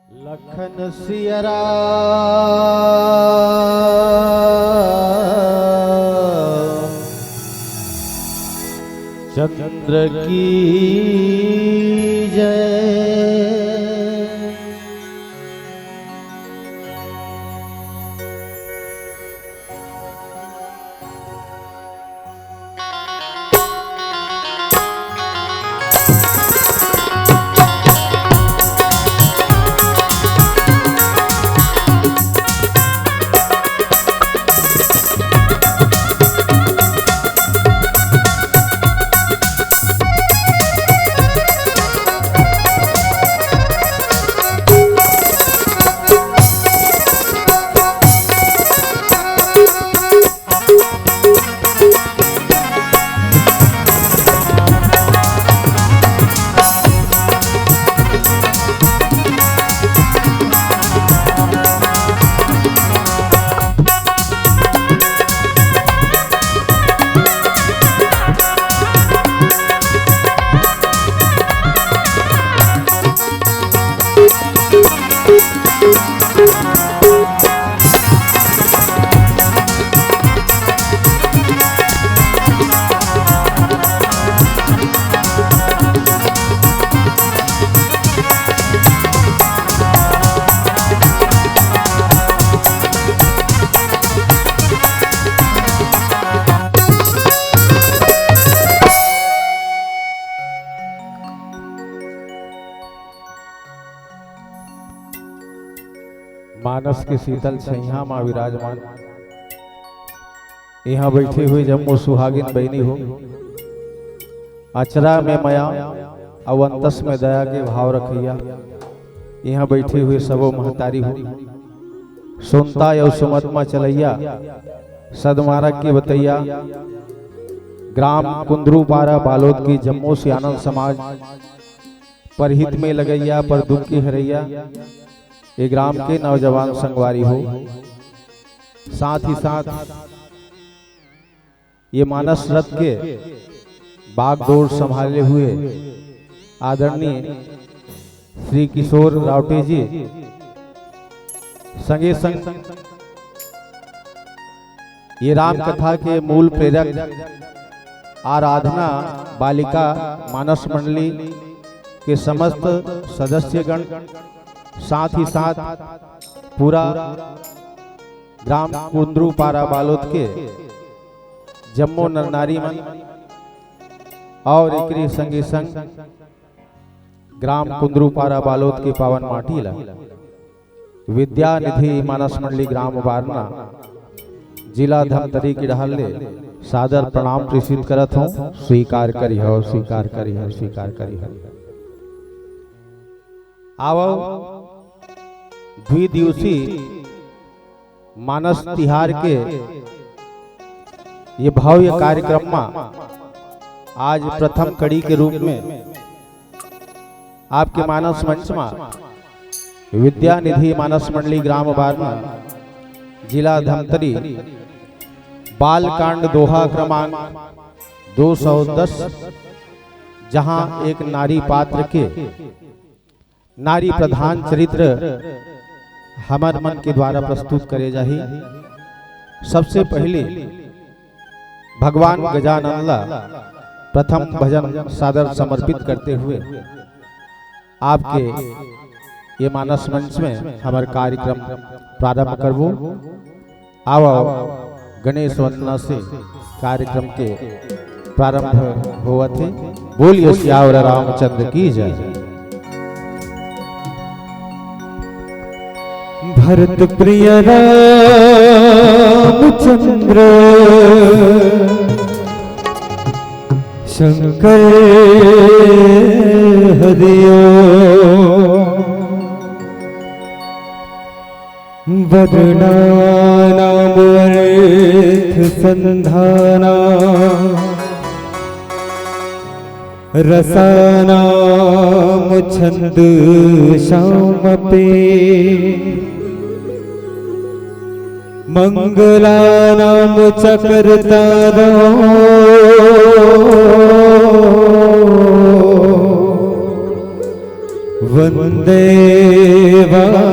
Lakhan Sierra चंद्र की जय। मानस के शीतल छैया माँ विराजमान, यहाँ बैठे हुए जम्मू सुहागिन बहनी हो। अचरा में मया अवंतस में दया के भाव रखिया। यहाँ बैठे हुए सबो महतारी हो। सुनता यौ सुमतमा चलैया सदमारक के बतैया। ग्राम कुंदरूपारा बालोद की जम्मू से आनंद समाज परहित में लगैया पर दुख की हरैया। ये ग्राम के नौजवान संगवारी हो। साथ ही साथ ये मानस रथ के बागडोर संभाले हुए आदरणीय श्री किशोर रावटे जी, संगे संग ये राम कथा के मूल प्रेरक आराधना बालिका मानस मंडली के समस्त सदस्यगण, साथ ही साथ पूरा ग्राम कुंदरूपारा बालोद के जम्मू नर नारी मन और एकरी संगे संग ग्राम कुंदरूपारा बालोद के पावन माटी ला विद्या निधि मानस मंडली ग्राम वारना जिला धमतरी की ढाल ले सादर प्रणाम प्रेषित करत हूँ। स्वीकार करी हो, स्वीकार करी हो, स्वीकार करी हो। आओ द्विदिवसीय मानस तिहार के ये भव्य कार्यक्रम में आज प्रथम कड़ी के रूप में आपके मानस मंच में विद्या निधि मानस मंडली ग्राम वारना जिला धमतरी बालकांड दोहा क्रमांक 210, जहां एक नारी पात्र के नारी प्रधान चरित्र हमार मन के द्वारा प्रस्तुत करे जाही। सबसे पहले भगवान गजानन ला प्रथम भजन सादर समर्पित करते हुए आपके ये मानस मंच में हमारे कार्यक्रम प्रारंभ करबो। आओ गणेश वंदना से कार्यक्रम के प्रारंभ हुआ थे। बोलिए सियावर रामचंद्र की जय। भरत प्रिय रामचंद्र शंकर हरियो वदना नाम अर्थ संधाना रसानाम छंद श्याम पे मंगलानाम चक्रतारो वंदे वाणी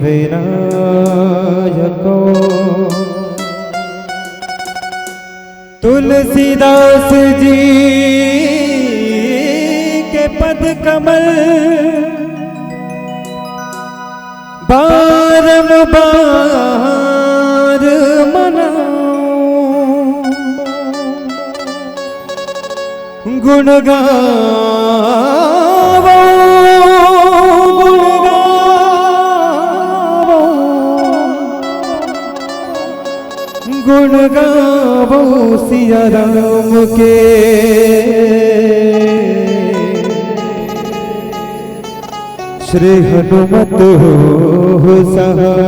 विनायको तुलसीदास जी के पद कमल बारंबार मनाऊं गुण गावो गुण गावो गुण गावो सिया राम के श्री हनुमत हो सहाय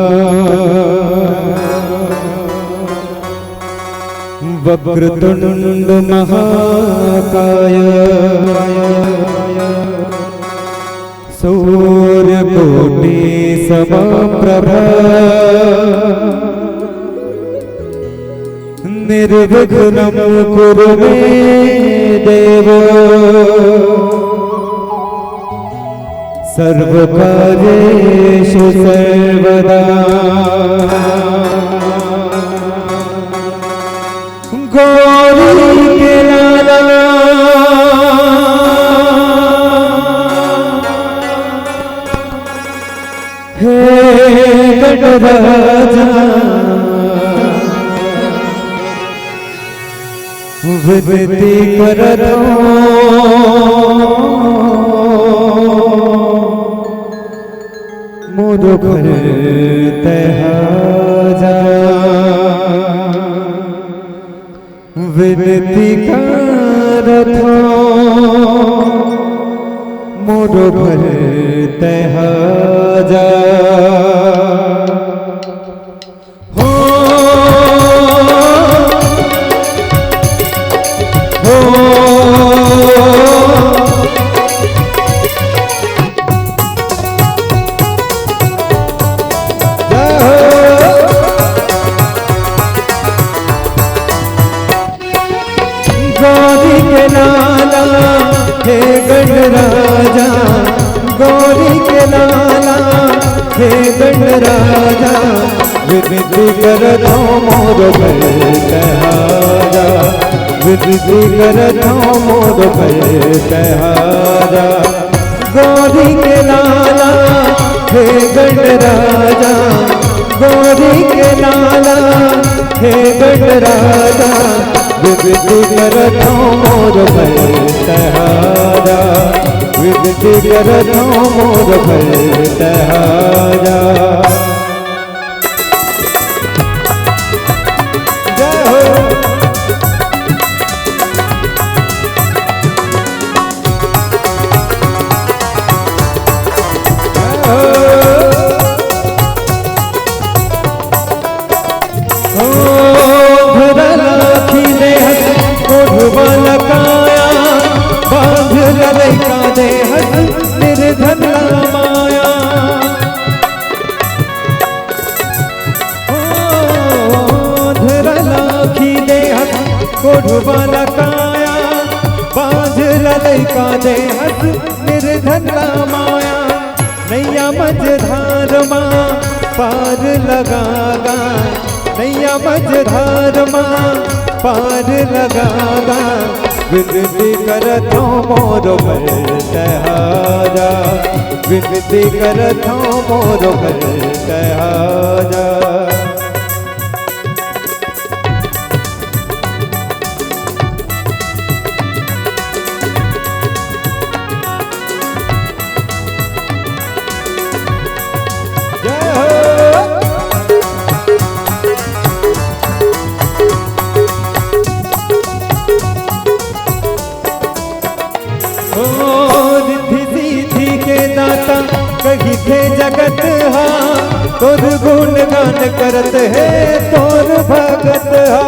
वक्रतुंड महाकाय सूर्यकोटि समप्रभ निर्विघ्नं कुरु मे देव सर्वकार्येषु सर्वदा गौरी के लाला हे गणराजा विनती करतो मोरो घर तहाजा विनती करथो मोरो घर तहाजा हो हो गौरी के लाला हे गणराजा गौरी के लाला हे गणराजा विनती करतो मोरो घर तहाजा विनती करतो मोरो घर तहाजा गौरी के लाला हे गणराजा गौरी के लाला हे गणराजा विनती करतो मोरो घर तहाजा विनती करतो मोरो घर तहाजा जय हो निर्धन माया धरलाखी देहत कोढ़वाला काया बांध ललैका देहत निर्धन माया नैया मझधार माँ पार लगागा नैया मझधार माँ पार लगागा विनती करतो मोरो घर तहाजा विनती करतो मोरो घर तहाजा कही थे जगत हा तोर गुण गान करत है तोर भगत हा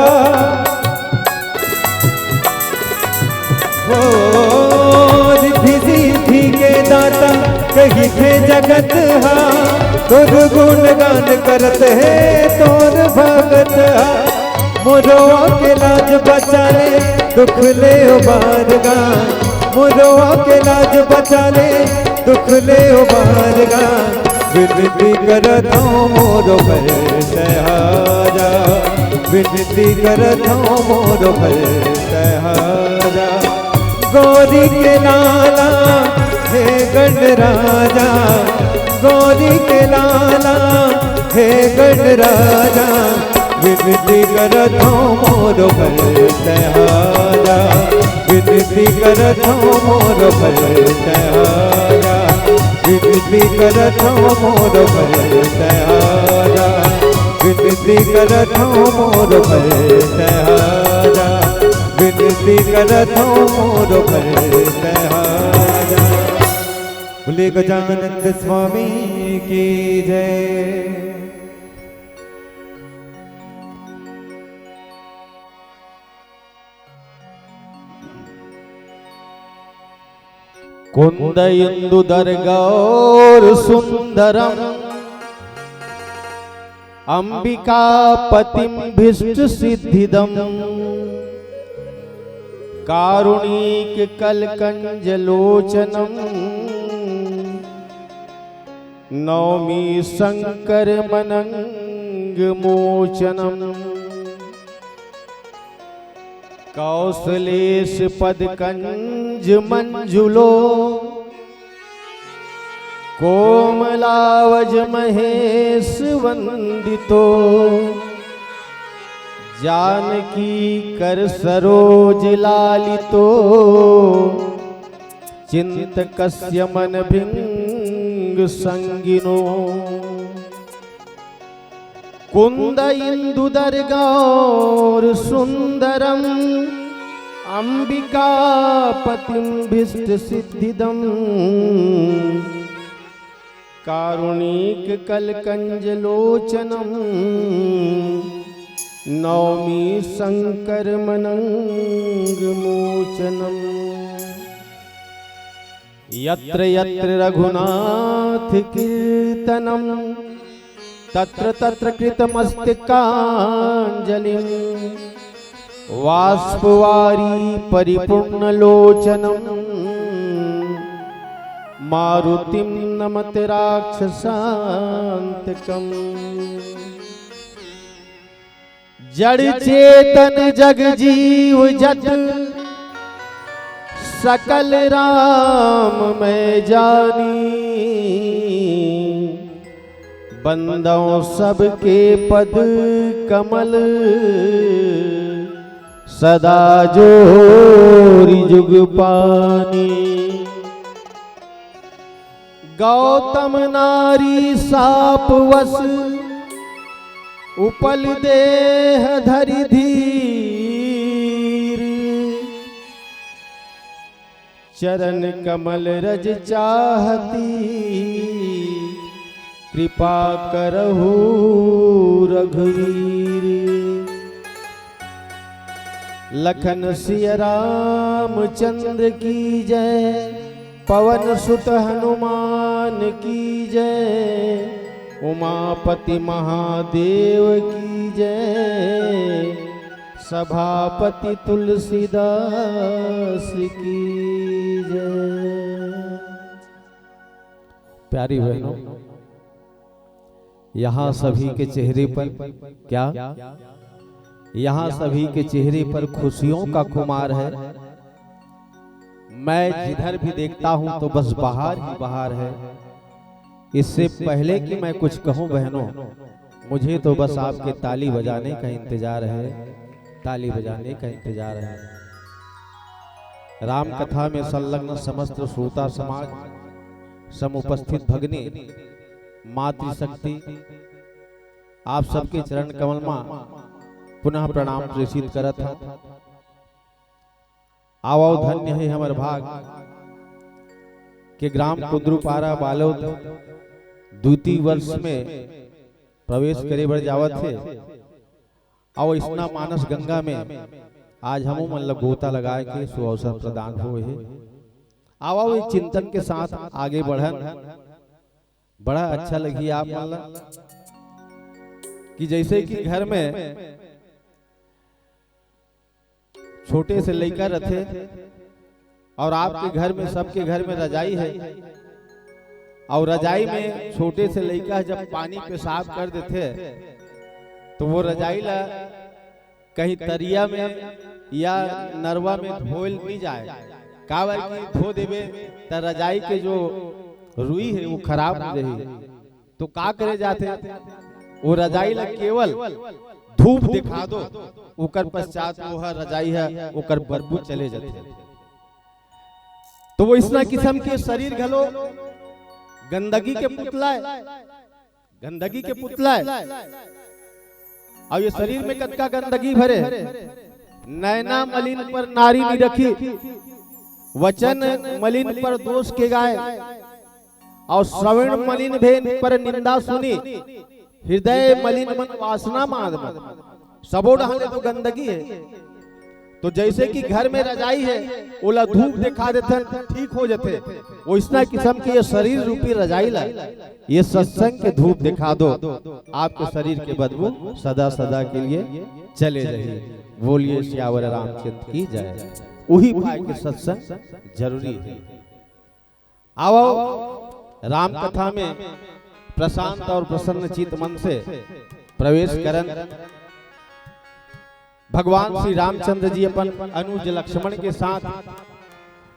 रिद्धि सिद्धि के दाता कही थे जगत हा तोर गुण गान करत है तोर भगत हा मोरो के लाज बचाए दुख ले उबार गा मुरवा के लाज बचा ले दुख ले उबारगा विनती करत हूँ मोरो भर सहारा विनती करत हूँ मोरो भर सहारा गौरी के लाला हे गणराजा गौरी के लाला हे गणराजा विनती करत हूँ मोरो भर सहारा विनती करत हूँ मोरो भर सहारा विनती करत हूँ मोरो भर सहारा विनती करत हूँ मोरो भर सहारा विनती करत हूँ मोरो भर सहारा। बोले गजानंद स्वामी की जय। कुंद इंदु दरगौर सुंदरम अंबिका पतिम भीष्ट सिद्धिदम कारुणिक कलकंज लोचनम नौमी शंकर मनंग मोचनम कौशलेश पदकंज मंजुलो कोमलावज महेश वंदितो जानकी कर सरोज लालितो चिंतकस्य मन भिंग संगिनो कुंद इंदु दरगौर सुंदरम अंबिका पतिम भीष्ट सिद्धिदम कारुणिक कलकंज लोचनम नौमी शंकर मनंग मोचनम यत्र यत्र रघुनाथ कीर्तनम तत्र तत्र कृतमस्तकांजलिं वाष्पवारी परिपूर्णलोचनं मारुतिं नमत राक्षसांतकम् जड़ चेतन जग जीव जत सकल राम मैं जानी बंदों सबके पद कमल सदा जोरी जुग पानी गौतम नारी साप वस उपल देह धरि धीर चरण कमल रज चाहती कृपा करहु रघुवीर लखन सिय राम चंद्र की जय पवन सुत हनुमान की जय उमापति महादेव की जय सभापति तुलसीदास की जय। प्यारी बहनों, यहाँ सभी के चेहरे पर क्या यहाँ सभी के चेहरे पर खुशियों का खुमार है। मैं जिधर भी देखता हूं तो बस बाहर ही बाहर है। इससे पहले कि मैं कुछ कहूं बहनों, मुझे तो बस आपके ताली बजाने का इंतजार है, ताली बजाने का इंतजार है। राम कथा में संलग्न समस्त श्रोता समाज, समुपस्थित भगनी, मातृशक्ति, आप सबके चरण कमल में पुनः प्रणाम प्रेषित करत है। आवो धन्य है हमर भाग के ग्राम कुंदरूपारा बालोद द्वितीय वर्ष में प्रवेश करे बढ़ जावत थे। आओ इसना मानस गंगा में आज हम मतलब गोता लगाए के सुअवसर प्रदान हुए है। आओ एक चिंतन के साथ आगे बढ़न, बड़ा अच्छा लगी आप मतलब कि जैसे कि घर में छोटे से लड़का रथे और आपके घर में, सबके घर में रजाई है, और रजाई में छोटे से लड़का जब पानी पेशाब कर देते तो वो रजाई ला कहीं तरिया में या नरवा में धोल नहीं जाए, काबर की धो देवे तो रजाई के जो रुई है वो खराब हो जाए। तो का करे जाते, वो रजाई ला केवल धूप दिखा दो, ओकर पश्चात वो रजाई है ओकर बदबू चले जाते। तो वो इस किस्म के शरीर घलो गंदगी के पुतला है, गंदगी के पुतला है। और ये शरीर में कतका गंदगी भरे, नैना मलिन पर नारी नहीं रखी, वचन मलिन पर दोष के गाय, और श्रवण मलिन भेन पर निंदा सुनी, हृदय मलिन मन वासना माद, सबो ढाले तो गंदगी है। तो जैसे कि घर में रजाई है ओला धूप दिखा देते ठीक हो जाते, वो इस किस्म के ये शरीर रूपी रजाई ला, ये सत्संग के धूप दिखा दो, आपके शरीर के बदबू सदा सदा के लिए चले जाइए। बोलिए श्यावर रामचंद्र की जय। वही भाई के सत्संग जरूरी है। आओ राम कथा में प्रशांत और प्रसन्न चित मन से प्रवेश करन। भगवान श्री रामचंद्र जी अपन अनुज लक्ष्मण के साथ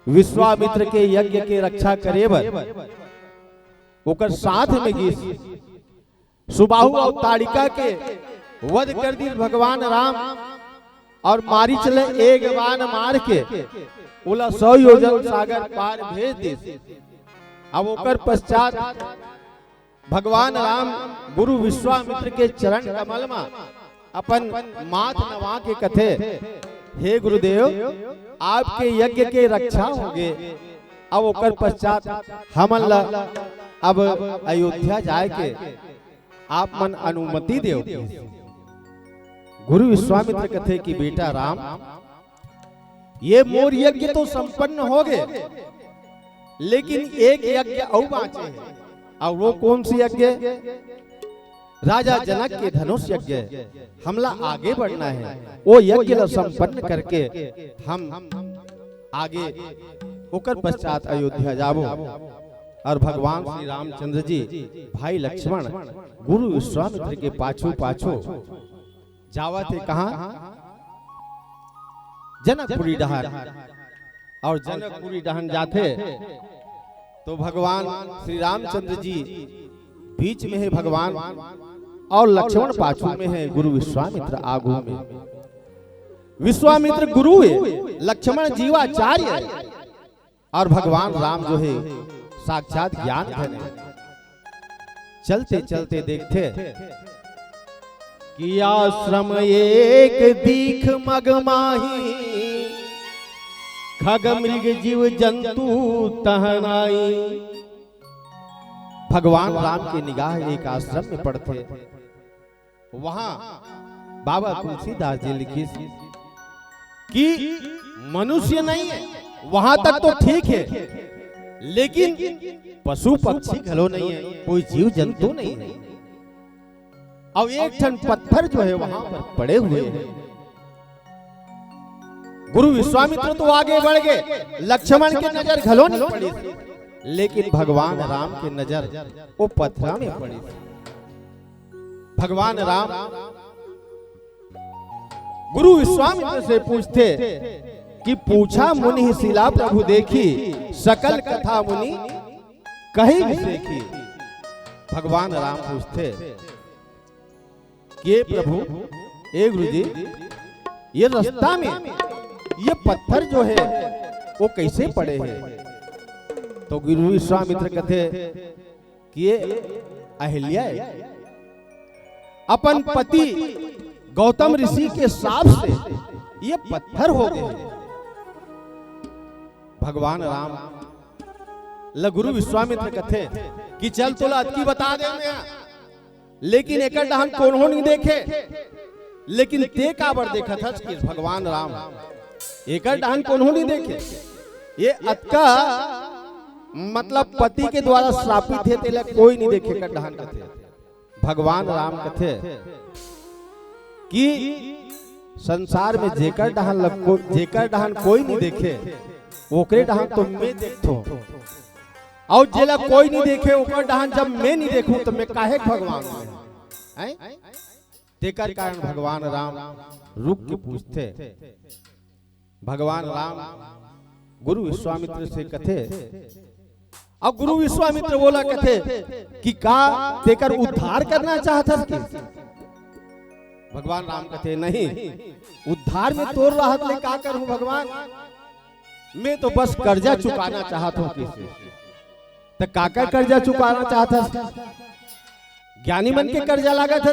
विश्वामित्र के यज्ञ के रक्षा करेबर ओकर साथ में गीस सुबाहु और ताड़िका के वध कर दी भगवान राम, और मारी चले एक बाण मार के ओला 100 योजन सागर पार भेज दी। अब ओकर पश्चात भगवान राम गुरु विश्वामित्र के चरण कमल में अपन माथ नवा के कथे, हे गुरुदेव आपके यज्ञ के रक्षा होगे। अब ओकर पश्चात हमन ला अब अयोध्या जाए के आप मन अनुमति देव। गुरु विश्वामित्र कथे कि बेटा राम, ये मोर यज्ञ तो संपन्न हो गए, लेकिन एक यज्ञ और बाचे है। और वो कौन सी यज्ञ? राजा जनक के धनुष यज्ञ। हमला आगे बढ़ना है, वो यज्ञ संपन्न करके हम आगे होकर पश्चात अयोध्या जाबो। और भगवान श्री रामचंद्र जी भाई लक्ष्मण गुरु विश्वामित्र के पाछू पाछू जावा थे। कहा? जनकपुरी डहर। और जनकपुरी डहन जाते तो भगवान श्री रामचंद्र जी बीच में है भगवान, और लक्ष्मण पाछू में है गुरु विश्वामित्र आगू में। विश्वामित्र गुरु है, लक्ष्मण जीवाचार्य है, और भगवान राम जो है साक्षात ज्ञान धन है। चलते चलते देखते कि आश्रम एक दीख मगमाही, खग मृग जीव जंतु तहनाई। भगवान राम की निगाह एक आश्रम में पड़ते, वहां बाबा तुलसीदास जी लिखी कि मनुष्य नहीं है, वहां तक तो ठीक है, लेकिन पशु पक्षी घलो नहीं है, कोई जीव जंतु नहीं है। अब एक ठन पत्थर जो है वहां पर पड़े हुए हैं। गुरु विश्वामित्र तो आगे बढ़ गए, लक्ष्मण की नजर घलो नहीं पड़ी, लेकिन भगवान राम की नजर वो पत्थर में पड़ी। भगवान राम गुरु विश्वामित्र से पूछते कि पूछा मुनि शिला प्रभु देखी, सकल कथा मुनि कहीं भी देखी। भगवान राम पूछते कि प्रभु ए गुरु जी, ये रास्ता में ये पत्थर जो है वो कैसे पड़े हैं? तो गुरु विश्वामित्र कहते कि ये अहिल्या है, अपन पति गौतम ऋषि के साप से ये पत्थर हो गए। भगवान राम गुरु विश्वामित्र कहते कि चल तो अतकी बता दे, लेकिन एक डहन कोनो नहीं देखे, लेकिन ते काबर देखा था कि भगवान राम एक डहन कोनो नहीं देखे। ये अतका मतलब पति के द्वारा श्रापित है, तेला कोई नहीं देखे कर डहन कहते। भगवान राम कहते कि संसार में जेकर डहन कोई नहीं देखे, ओकरे डहान तो मैं देखतो और जेला कोई नहीं देखे ओकर डहान जब मैं नहीं देखूं तो मैं काहे भगवान हैं? तेकर कारण भगवान राम रुक के पूछते। भगवान राम गुरु विश्वामित्र से कथे अब गुरु विश्वामित्र बोला कथे कि का तेकर उद्धार करना चाहता कि? भगवान राम कथे नहीं, उद्धार में तोड़ राहत ले का करूं भगवान, मैं तो बस कर्जा चुकाना चाहता हूं किसी। तो काका कर्जा चुकाना चाहता? ज्ञानी मन के कर्जा लागा था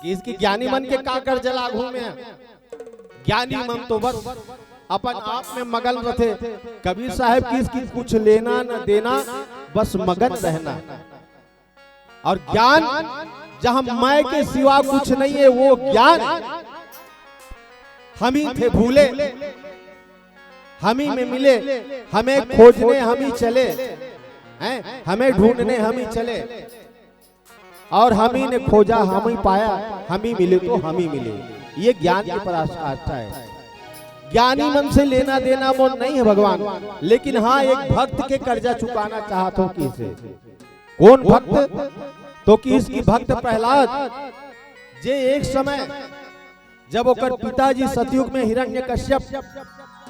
इसकी ज्ञानी मन के का कर्जा लागू में? ज्ञानी मन तो बस अपन आप में मगन रहते। कबीर साहब की इसकी कुछ लेना न देना, बस मगन रहना। और ज्ञान जहां मैं के सिवा कुछ नहीं है, वो ज्ञान हम ही थे भूले, हम ही में मिले, हमें खोजने हम ही चले हैं, हमें ढूंढने हम ही चले और हम ही ने खोजा हम ही पाया, हम ही मिले तो हम ही मिले। ये ज्ञान की पराकाष्ठा है। ज्ञानी मन से लेना देना मोन नहीं है भगवान, लेकिन हाँ एक भक्त के कर्जा चुकाना चाहता हूं किसे। कौन भक्त? तो कि इसकी भक्त प्रहलाद जे एक समय जब ओकर पिताजी सतयुग में हिरण्यकश्यप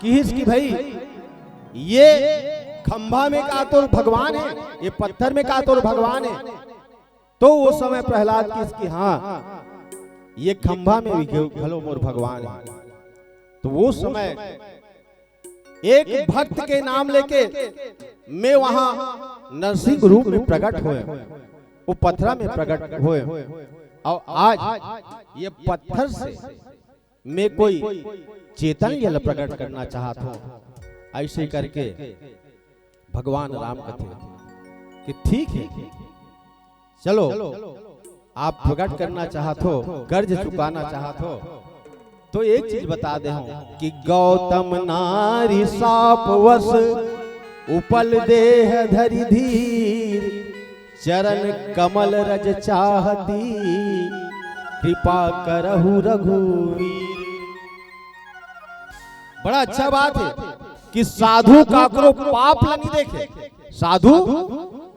की भाई ये खंभा में का तो भगवान है, ये पत्थर में का तो भगवान है, तो वो समय प्रहलाद की हाँ ये खंभा में भी भलो मोर भगवान है। तो वो समय एक भक्त के नाम लेके मैं वहां नरसिंह रूप में प्रकट हुए, वो पत्थर में प्रकट हुए और आज ये पत्थर से मैं कोई चेतन जल प्रकट करना चाहता हूं। ऐसे करके भगवान राम कहते कि ठीक है चलो आप प्रकट करना चाहते हो, कर्ज चुकाना चाहते हो, तो एक चीज बता दे हूं कि गौतम नारी साप वश उपल देह धरि धीर, चरण कमल रज चाहती कृपा करहु रघुवीर। बड़ा अच्छा बात है कि साधु काकरो पाप नहीं देखे, साधु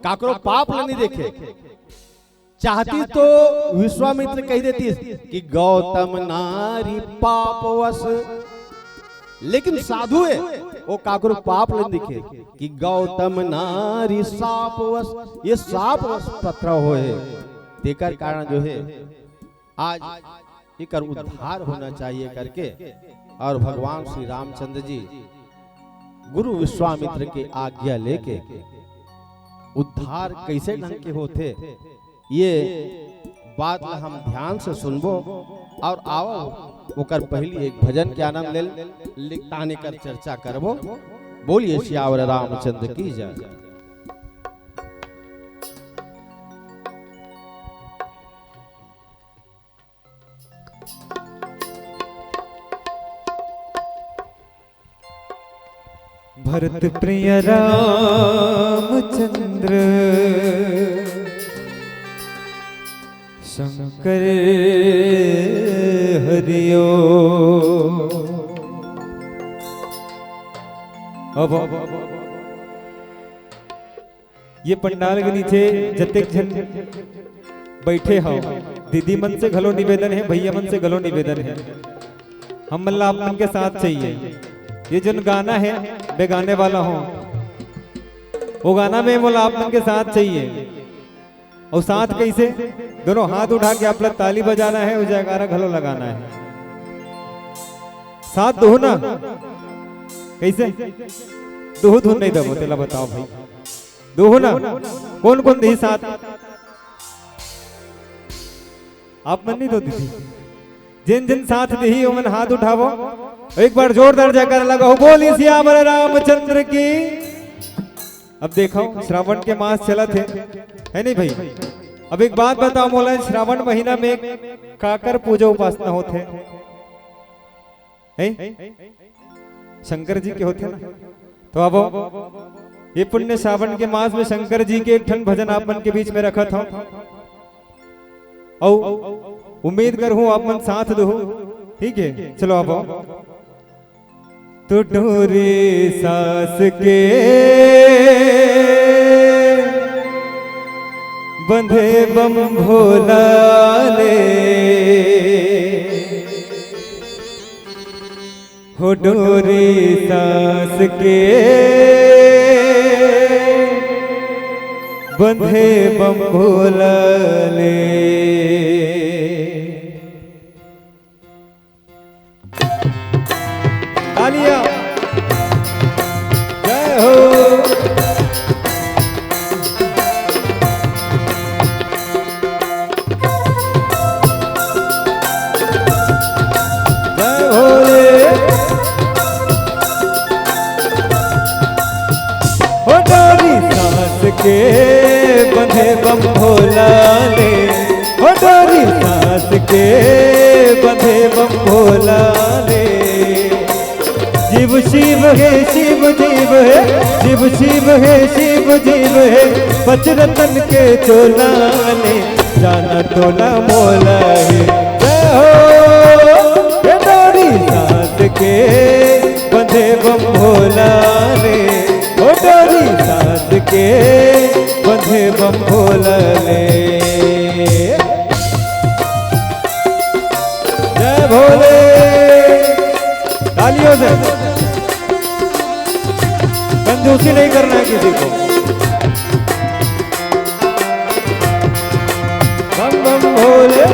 काकरो पाप नहीं देखे। चाहती तो विश्वामित्र कह देती कि गौतम नारी पापवश, लेकिन साधु है वो काकरो पाप नहीं दिखे कि गौतम नारी सापवश, ये सापवश पत्थर होए। तेकर कारण जो है आज एक उद्धार होना चाहिए करके और भगवान श्री रामचंद्र जी गुरु विश्वामित्र के आज्ञा लेके उद्धार कैसे ढंग के होते ये बात हम ध्यान से सुनबो और आओ ओकर पहली एक भजन के आनंद ले ताने कर चर्चा करबो। बोलिए श्यावर रामचंद्र की जय। भरत प्रिय रामचंद्र शंकर हरियो। अब ये पंडाल के नीचे जतेक जन बैठे हो, दीदी मन से घलो निवेदन है, भैया मन से घलो निवेदन है, हम मल्ला आप मन के साथ चाहिए। ये जो गाना है मैं गाने वाला हूँ, वो गाना में बोला आप मन के साथ चाहिए। और साथ कैसे? दोनों हाथ उठा के आप लोग ताली बजाना है और जयकारा घलो लगाना है। साथ दो ना कैसे? दो धुन नहीं दबो तेला बताओ भाई, दो ना कौन कौन दी साथ? आप मन नहीं दो दीदी, जिन जिन साथ दी उमन हाथ उठावो, एक बार जोरदार जयकारा लगाओ। बोली सियावर रामचंद्र की। अब देखो श्रावण के मास चला थे है नहीं भाई। अब एक बात बताओ मोला, श्रावण महीना में काकर पूजा उपासना होते हैं, शंकर जी के होते ना। तो अब ये पुण्य श्रावण के मास में शंकर जी के एक ठन भजन आप मन के बीच में रखा था और उम्मीद कर हूं आप मन साथ दो। ठीक है चलो अब तो डोरी सास के बंधे बम भोला ले, हो डोरी सास के बंधे बम भोला ले। तालियां जय हो। के बंधे बम भोला ले, हो डोरी सास के बंधे बम भोला ले। शिव शिव है शिव जीव है, शिव शिव है शिव जीव है, पचरतन के चोला ले, जाना तोला मोला है। जय हो हे डोरी सास के बंधे बम भोला ले, हो डोरी सास के बंधे बम भोला ले। जय भोले। तालियों से कंजूसी नहीं करना है किसी को। बम बम भोले।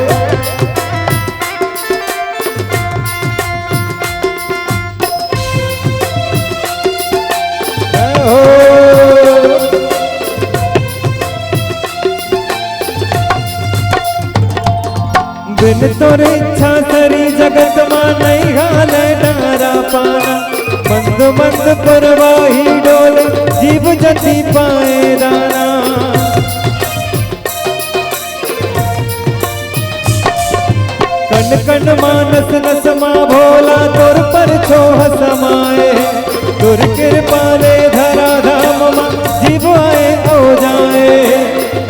जय हो। बिन तोरे इच्छा सरी जगत मां नहीं हाले डारा पाना, मंद मंद परवाही डोले जीव जति पाए दाना। कण कण मानस नस मां भोला तोर पर छोह समाए, तुर कृपाले धरा धाम मां जीव आए हो जाए।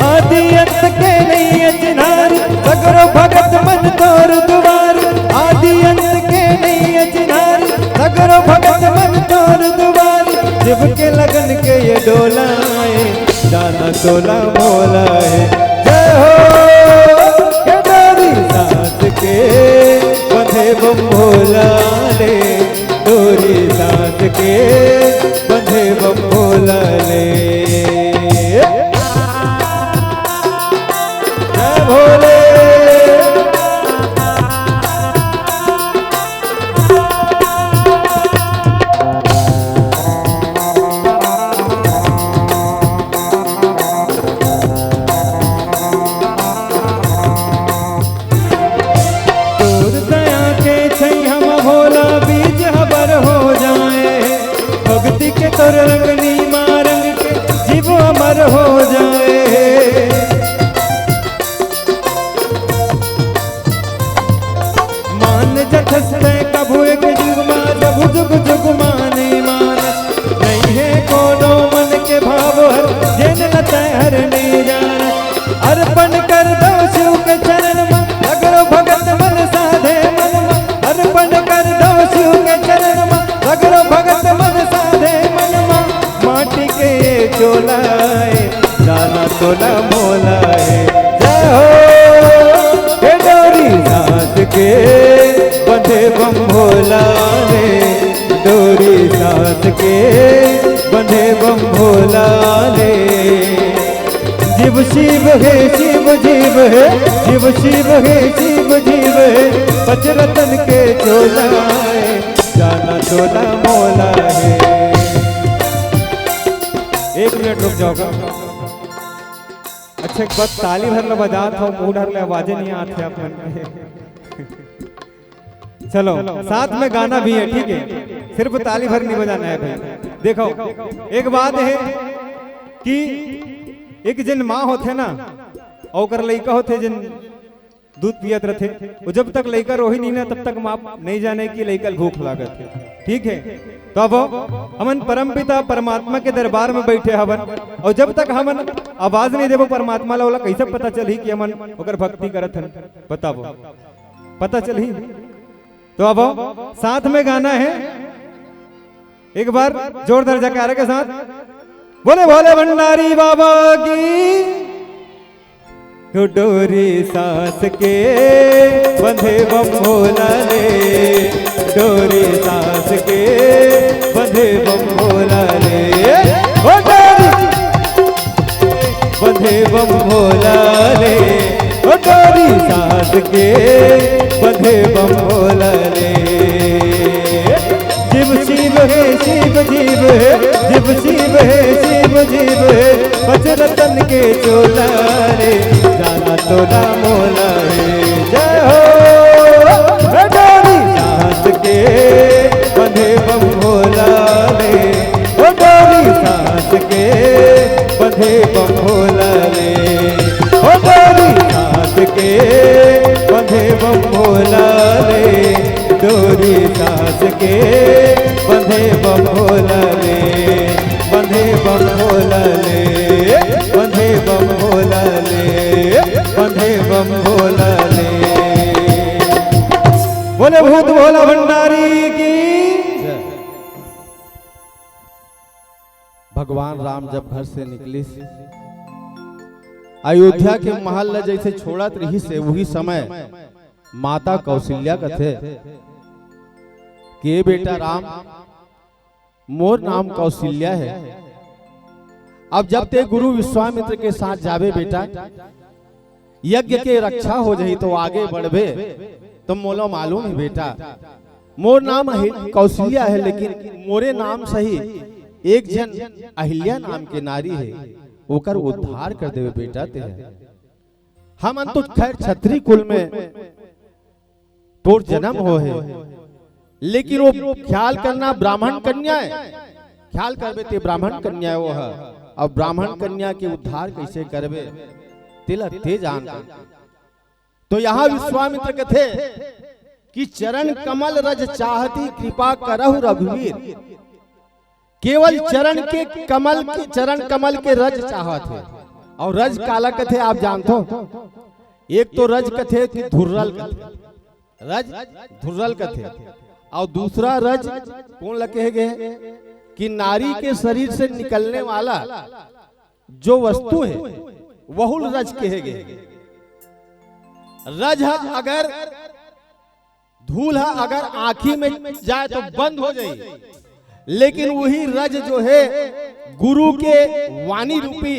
आदि अंत के नहीं अजनार सगरो भगत मन तोर दुआर, आदि अंत के नहीं अजनार सगरो भगत मन तोर दुआर। शिव के लगन के ये डोलाए, जाना तोला मोला है। जय हो हे डोरी सास के बंधे बम भोला ले, डोरी सास के बंधे बम भोला ले। जय भोले। तोर रंगनी मारंग के जीव अमर हो जाए। मान जथस में कभू एक जुग मा जबु जुग जुग माने मान, नहीं है कोनो मन के भाव हर जिन लतै हर नहीं जान। अर्पण कर दो शिव के चरण में लगरो भगत मन साधे मन में, अर्पण कर दो शिव के चरण में लगरो भगत मन साधे मन में। माटी के चोलाए जाना तोला मोला है। जय हो हे डोरी सास के बंधे बम भोला ले, डोरी सास के बंधे बम भोला ले। शिव शिव है शिव जीव है, शिव शिव है शिव जीव है, पचरतन के चोलाए जाना तोला मोला है। एक मिनट रुक जाओगा। अच्छा एक बात, ताली भर लो बजात हो, मुंह ढर ले आवाजें नहीं आते आप मन में। चलो साथ में गाना भी है, ठीक है, सिर्फ ताली भर नहीं बजाना है भाई। देखो एक बात है कि एक जिन माँ होते ना और लड़का होते जिन दूध पियत रहे, वो जब तक लड़का रोही नहीं ना तब तक माँ नहीं जाने की लड़का भूख लागत है। ठीक है, तो अब हमन परमपिता परमात्मा के दरबार में बैठे हवन, और जब तक हमन आवाज नहीं देवो परमात्मा ला कैसे पता चली कि हमन ओकर भक्ति करत हन, बताओ पता चली। तो अब साथ में गाना है एक बार जोरदार जयकारे के साथ बोले भोले भंडारी बाबा की। डोरी सांस के बंधे बम भोला ले, डोरी सांस के बंधे बम भोला ले, ओ डोरी बंधे बम भोला ले, ओ डोरी सांस के बंधे बम भोला ले। शिव शिव है शिव जीव है, शिव शिव है शिव जीव है, बच रतन के चोला रे, जाना तोला मोला है। जय हो डोरी सांस के बंधे बम भोला रे, ओ डोरी सांस के बंधे बम भोला ले, ओ डोरी सांस के बंधे बम भोला ले, डोरी सांस के बंधे बम भोला ले, बंधे बम भोला ले, बंधे बम भोला ले, बंधे बम भोला ले। बोले भूत भोला भंडारी की। भगवान राम जब घर से निकली अयोध्या के महल जैसे छोड़त रही से वही समय माता कौशल्या कथे के बेटा राम मोर नाम कौशल्या है। अब जब ते गुरु विश्वामित्र के साथ जावे बेटा, यज्ञ के रक्षा हो जाई तो आगे बढ़बे, तुम मोलो मालूम है बेटा मोर नाम कौशल्या है, लेकिन मोरे नाम सही एक जन अहिल्या नाम के नारी है, ओकर उद्धार कर देवे बेटा ते है। हम तो खैर क्षत्रिय कुल में तोर जन्म हो है, लेकिन वो ख्याल करना ब्राह्मण कन्या है, ख्याल करबे ते ब्राह्मण कन्या वो है। अब ब्राह्मण कन्या के उद्धार कैसे करबे तिलक ते जान। तो यहाँ विश्वामित्र कथे कि चरण कमल रज चाहती कृपा करहु रघुवीर, केवल चरण कमल के रज चाहत है। और रज काला कथे आप जानते हो, एक तो रज कथे कि धुर्रल कथे, रज धुर्रल कथे, और दूसरा रज कौन लगे गए कि नारी के शरीर से निकलने वाला जो वस्तु है वहुल रज कहे गए। रज अगर धूल अगर आंखी में जाए तो बंद हो जाए, लेकिन वही रज जो है गुरु के वाणी रूपी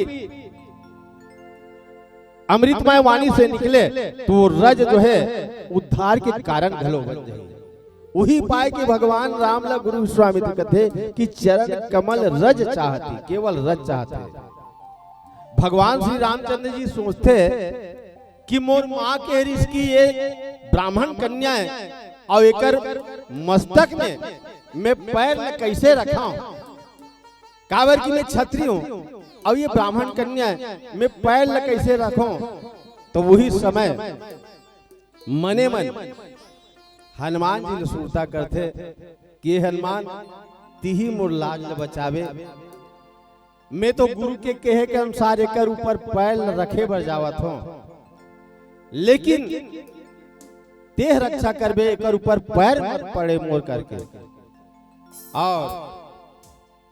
अमृतमय वाणी से निकले तो रज जो है उद्धार के कारण घलो बन जाए। वही पाए कि भगवान राम ला गुरु विश्वामित्र कथे कि चरण कमल रज चाहती, केवल रज चाहते। भगवान श्री रामचंद्र जी सोचते कि मोर माँ के रिश्त की ये ब्राह्मण कन्या है और एकर मस्तक में मैं पैर में कैसे रखा, काबर की मैं क्षत्रिय हूँ और ये ब्राह्मण कन्या है, मैं पैर में कैसे रखूं। तो वही समय मने मन हनुमान जी ने सूरता करते कि हनुमान तिही मोर लाज न बचावे, मैं तो गुरु के कहे के अनुसार एकर ऊपर पैर न रखे बर जावत हूं, लेकिन देह रक्षा करबे एकर ऊपर पैर मत पड़े मोर करके। और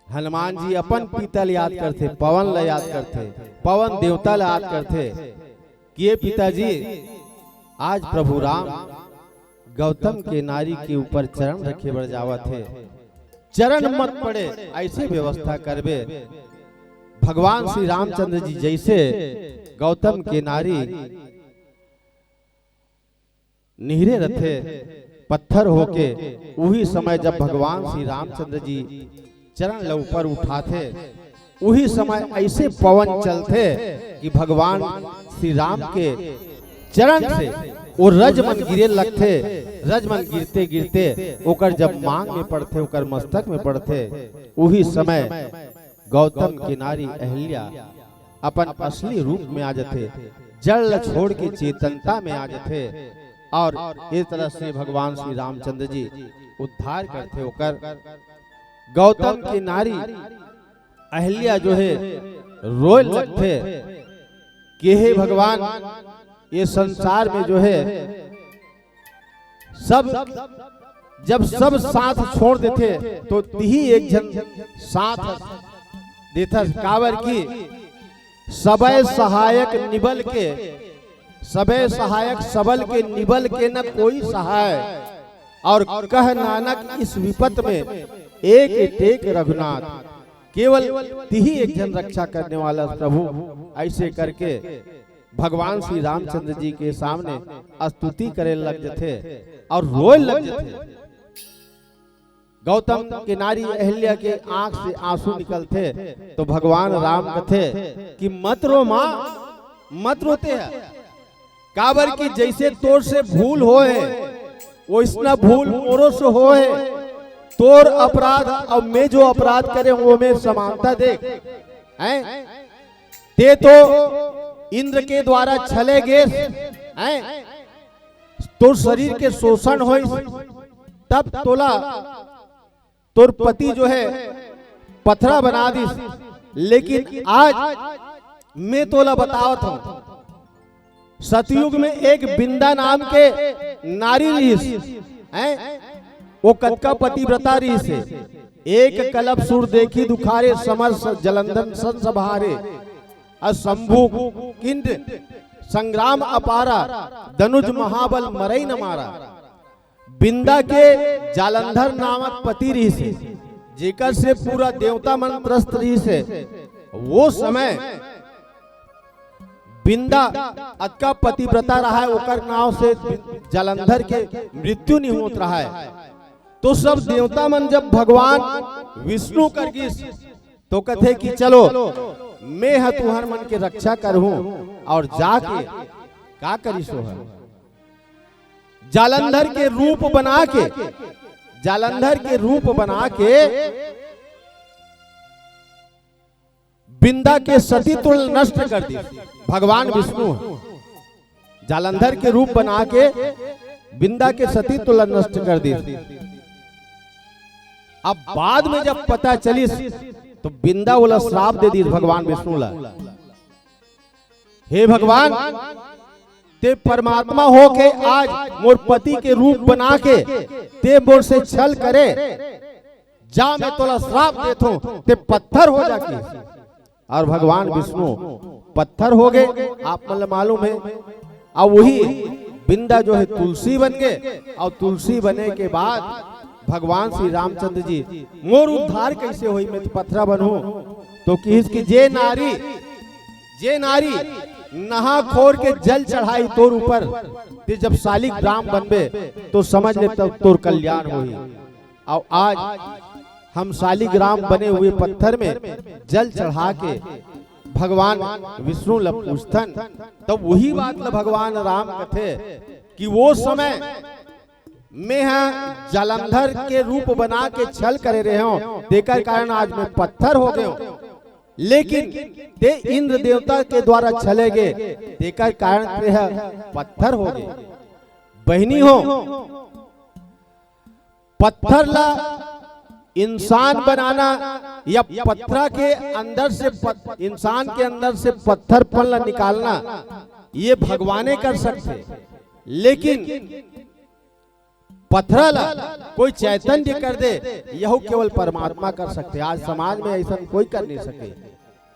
हनुमान जी अपन पिता याद करते, पवन ला याद करते, पवन देवता ला याद करते कि ये पिताजी आज प्रभु राम गौतम के नारी के ऊपर चरण रखे बर जावत है, चरण मत पड़े ऐसे व्यवस्था करबे। भगवान श्री रामचंद्र जी जैसे गौतम के नारी निहरे रथे पत्थर होके, वही समय जब भगवान श्री रामचंद्र जी चरण ल ऊपर उठाते, वही समय ऐसे पवन चलते कि भगवान श्री राम के चरण से वो रजमन गिरे लगते, रजमन गिरते गिरते ओकर जब मांग में पड़ते, ओकर मस्तक में पड़ते, वही समय गौतम की नारी अहिल्या अपन असली रूप में आ जाते, जल छोड़ के चेतनता में आ जाते, और इस तरह से भगवान श्री रामचंद्र जी उद्धार करते होकर गौतम की नारी अहिल्या जो है रोए लगते कि हे भगवान, ये संसार में जो है सब जब सब साथ छोड़ देते तो ही एक जन साथ देता कावर की सबय सहायक निबल के, सबय सहायक सबल के निबल के न कोई सहाय, और कह नानक इस विपत में एक टेक रघुनाथ, केवल तिही एक जन रक्षा करने वाला प्रभु। ऐसे करके भगवान श्री रामचंद्र जी के सामने स्तुति करे लग थे और रोए लग थे। गौतम के नारी अहिल्या के आंख से आंसू निकलते तो भगवान राम कथे कि मत रो माँ, मत रोते हैं, काबर की जैसे तोर से भूल होए वो इसना भूल मोरो से होए, तोर अपराध और मैं जो अपराध करे वो में समानता देख हैं। ते तो इंद्र के द्वारा छले गे हैं, तोर शरीर के शोषण हो, तब तोला तोर पति जो है पथरा बना दी, लेकिन आज मैं तोला बताओ था सतयुग में एक बिंदा नाम के नारी रही हैं, वो कतका पतिव्रता रही से, एक कलप सुर देखी दुखारे समर जलंधन सन सभारे, असंभु किंड संग्राम अपारा, धनुज महाबल मरई न मारा। बिंदा के जालंधर नामक पति रही से, जेकर से पूरा देवता मन त्रस्त रही से, वो समय बिंदा अतका पतिव्रता रहा है, ओकर नाव से जालंधर के मृत्यु नहीं होत रहा है। तो सब देवता मन जब भगवान विष्णु कर गिस तो कथे कि चलो मैं है तुहर मन के रक्षा करहूं, और जाके का करी सो है जालंधर के रूप बना के, जालंधर के रूप बना के बिंदा के सतीत्व नष्ट कर दी। भगवान विष्णु जालंधर के रूप बना के बिंदा के सतीत्व नष्ट कर दी। अब बाद में जब पता चली तो बिंदा वाला श्राप दे दी भगवान विष्णु ला, हे भगवान ते परमात्मा हो के आज मोर पति के रूप बना के ते मोर से छल करे, जा मैं तोला श्राप देता हूं ते पत्थर हो जाके। और भगवान विष्णु पत्थर हो गए, आप मतलब मालूम है। और वही बिंदा जो है तुलसी बन गए, और तुलसी बने के बाद भगवान श्री रामचंद्र जी मोर उद्धार कैसे हुई, मैं तो पत्थरा बनूं। तो कि जे नारी नहा खोर के जल चढ़ाई तोर ऊपर, ते जब शालिक राम बनबे तो समझ ले तब तोर कल्याण हुई। और आज हम शालिक राम बने हुए पत्थर में जल चढ़ा के भगवान विष्णु ला पूछथन, तब वही बात ला भगवान राम कथे कि वो समय मैं जालंधर के रूप बना के छल करे रहे हूं, देकर कारण आज मैं पत्थर हो गए हूं, लेकिन ते इंद्र देवता के द्वारा छले गए, देकर कारण ते पत्थर हो गए। बहनी हो, पत्थर ला इंसान बनाना या पत्थर के अंदर से इंसान के अंदर से पत्थरपन ला निकालना ये भगवाने कर सकते, लेकिन पत्थर ला कोई चैतन्य कर दे यह केवल परमात्मा कर सकते। आज समाज में ऐसा कोई कर नहीं सके,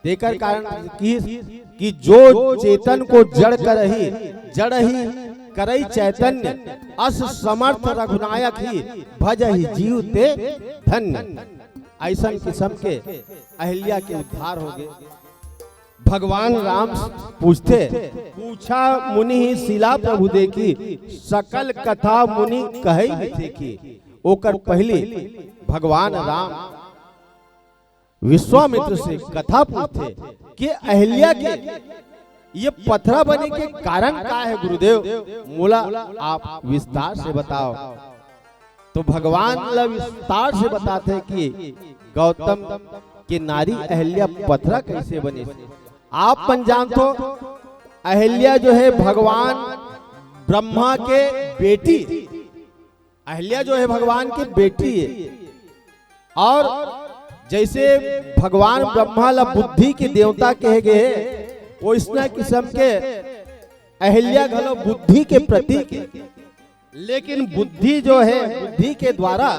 देकर कारण कि जो चेतन को जड़ कर ही करई चैतन्य, अस समर्थ रघुनायक ही भज ही जीव ते धन्य। ऐसा किस्म के अहिल्या के उद्धार हो गए। भगवान राम पूछा मुनि ही शिला प्रभु देखी, सकल कथा मुनि कही देखी। ओकर पहले भगवान राम विश्वामित्र से कथा पूछते कि अहिल्या के ये पत्थरा बने के कारण क्या है गुरुदेव, मोला आप विस्तार से बताओ। तो भगवान विस्तार से बताते कि गौतम के नारी अहिल्या पत्थरा कैसे बने। आप मन जानते हो अहिल्या जो है भगवान ब्रह्मा के बेटी, अहिल्या जो है भगवान की बेटी है। और जैसे भगवान ब्रह्मा ला बुद्धि के देवता कहे गए, वो इस किस्म के अहिल्या घलो बुद्धि के प्रतीक। लेकिन बुद्धि जो है, बुद्धि के द्वारा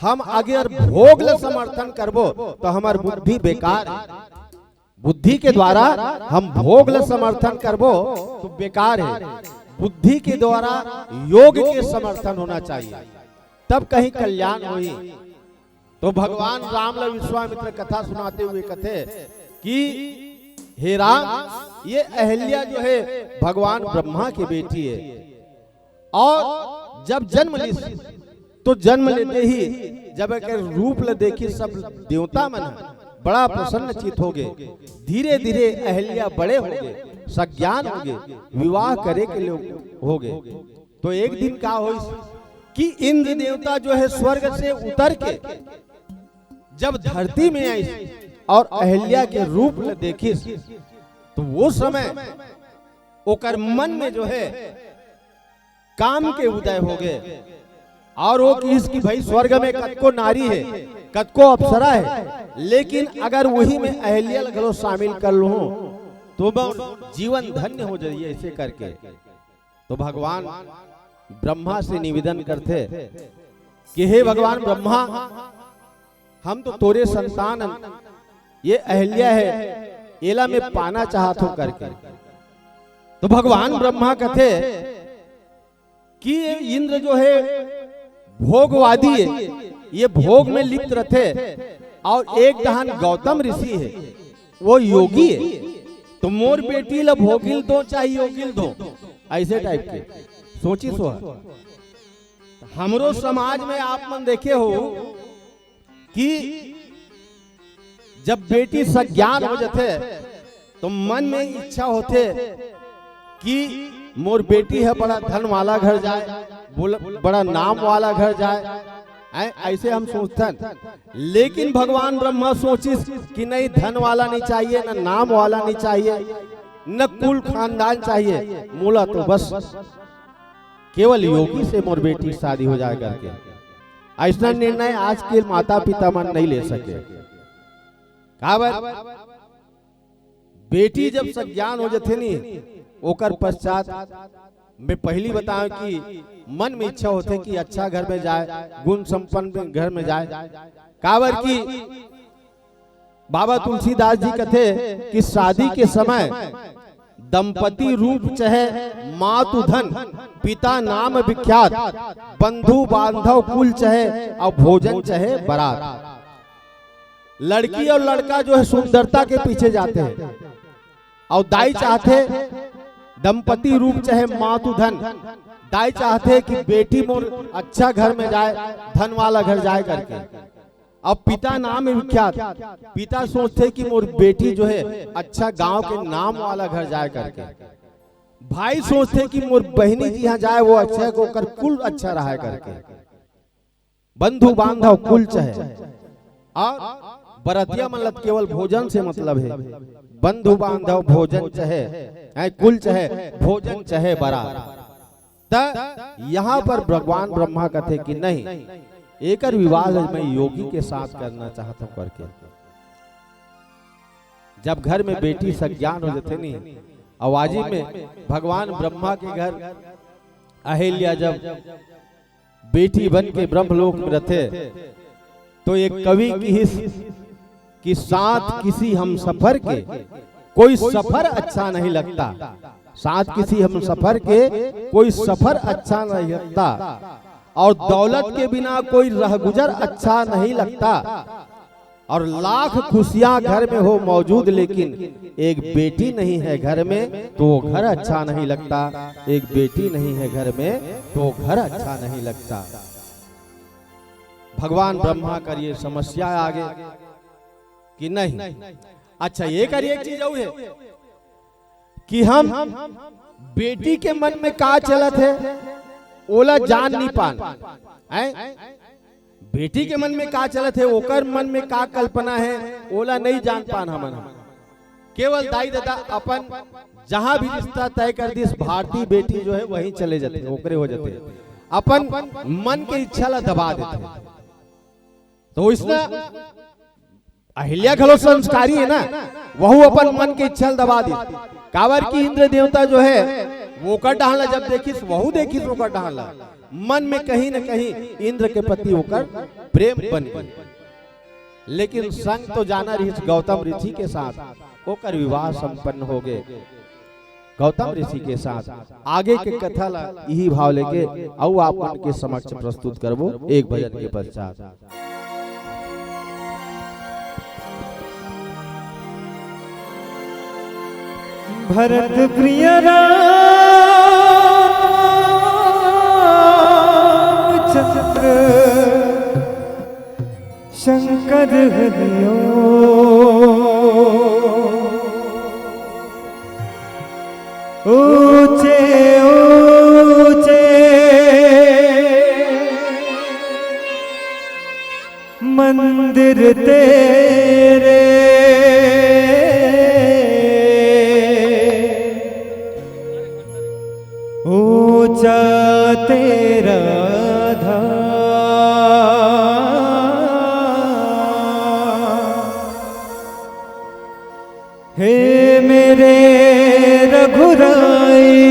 हम अगर भोग ल समर्थन करबो तो हमार बुद्धि बेकार है। बुद्धि के द्वारा हम भोग ल समर्थन करबो तो बेकार है। बुद्धि के द्वारा योग के समर्थन होना चाहिए, तब कहीं कल्याण होई। तो भगवान राम ल विश्वामित्र कथा सुनाते हुए कहते कि हे राम, ये अहल्या जो है भगवान ब्रह्मा की बेटी है, और जब जन्म ली तो जन्म लेते ही जब एक रूप ल देखी सब देवता मन बड़ा प्रसन्न चित हो गए। धीरे धीरे अहल्या बड़े हो गए, सज्ञान हो गए, विवाह करे के लिए हो गए। तो एक दिन क्या हो कि इंद्र देवता जो है स्वर्ग से उतर के जब धरती में आई और अहल्या के रूप में देखी तो वो समय ओकर मन में जो है काम के उदय हो गए। और वो इसकी भाई स्वर्ग में कतको नारी है, कतको अप्सरा है, लेकिन अगर वही में अहल्या लगलो शामिल कर लूं तो जीवन धन्य हो जाइए ऐसे करके। तो भगवान ब्रह्मा से निवेदन करते कि हे भगवान ब्रह्मा, हम तो तोरे संतान, ये अहल्या है, एला में पाना चाहत हो करके। तो भगवान ब्रह्मा कहते कि इंद्र जो है भोगवादी है, ये भोग में लिप्त रहते, और एक दहान गौतम ऋषि है वो योगी है। तो मोर बेटी ला भोगिल दो चाहे योगिल दो, ऐसे टाइप के सोची सो। हमरो समाज में आप मन देखे हो कि जब बेटी सज्ञान हो जाते तो मन में इच्छा होते कि मोर बेटी है बड़ा धन वाला घर जाए, बड़ा नाम वाला घर जाए, ऐसे हम सोचते। लेकिन भगवान ब्रह्मा सोचिस कि नहीं, धन वाला नहीं चाहिए, न नाम वाला नहीं चाहिए, न कुल खानदान चाहिए, मूला तो बस केवल योगी से मोर बेटी शादी हो जाए करके। ऐसा निर्णय आज के माता पिता मन नहीं ले सके। बेटी जब सज्ञान हो जाते नहीं, ओकर पश्चात मैं पहली बताऊं कि मन में इच्छा होते कि अच्छा घर में जाए, गुण संपन्न घर में जाए। काबर की बाबा तुलसीदास जी कहते कि शादी के समय दंपति रूप चाहे मातु धन, पिता नाम विख्यात, बंधु बांधव कुल चाहे और भोजन चाहे बारात। लड़की और लड़का जो है सुंदरता के पीछे जाते हैं, और दाई चाहते दंपति रूप चाहे मातु धन, दाई चाहते कि बेटी मोर अच्छा घर में जाए, धन वाला घर जाए करके। अब पिता नाम विख्यात, पिता सोचते कि मोर बेटी जो है अच्छा गांव के नाम वाला घर जाए करके। भाई सोचते कि मोर बहनी जी यहाँ जाए वो अच्छा को कर कुल अच्छा रहा करके। बंधु बांधव कुल चाहे, और बरतिया मतलब केवल भोजन से मतलब है। बंधु बांधव भोजन चाहे, कुल चाहे, भोजन चाहे बारात। यहाँ पर भगवान ब्रह्मा कहते कि नहीं, एक विवाह मैं योगी के साथ करना चाहता हूं करके। जब घर में बेटी सज्ञान हो जाते नहीं, आवाजी में भगवान ब्रह्मा के घर अहल्या जब बेटी बन के ब्रह्मलोक में रहते, तो एक कवि की हिस्स कि साथ किसी हम सफर के कोई सफर अच्छा नहीं लगता, साथ किसी हम सफर के कोई सफर अच्छा नहीं लगता, और दौलत के बिना कोई रहगुजर अच्छा नहीं लगता, और लाख खुशियां घर में हो मौजूद लेकिन एक बेटी नहीं है घर में तो वो घर अच्छा नहीं लगता, एक बेटी नहीं है घर में तो घर अच्छा नहीं लगता। भगवान ब्रह्मा का ये समस्या आगे कि नहीं। अच्छा एक चीज और है कि हम बेटी के मन में का चलत है ओला जान नहीं पान, बेटी के मन में का चलत है, ओकर मन में का कल्पना है ओला नहीं जान पान। हमन केवल दाई दादा अपन जहां भी रिश्ता तय कर दी, भारतीय बेटी जो है वहीं चले जाते, ओकरे हो जाते, अपन मन के इच्छा ला दबा देते। तो इसमें अहिल्या खलो संस्कारी है ना, वहु अपन मन के इच्छा दबा दी। काबर की इंद्र देवता जो है वो कर डाला, जब देखिस वहु देखिस वो कर डाला, मन में कहीं न कहीं इंद्र के प्रति होकर प्रेम बन गई। लेकिन संग तो जाना ऋषि गौतम ऋषि के साथ होकर विवाह संपन्न हो गए गौतम ऋषि के साथ। आगे के कथा ला यही भाव लेके आओ आप उनके समक्ष प्रस्तुत करबो एक भजन के पश्चात। भरत प्रिय चंद्र शंकर हरियो ऊंचे ऊंचे मंदिर तेरे ऊंचा तेरा धाम हे मेरे रघुराई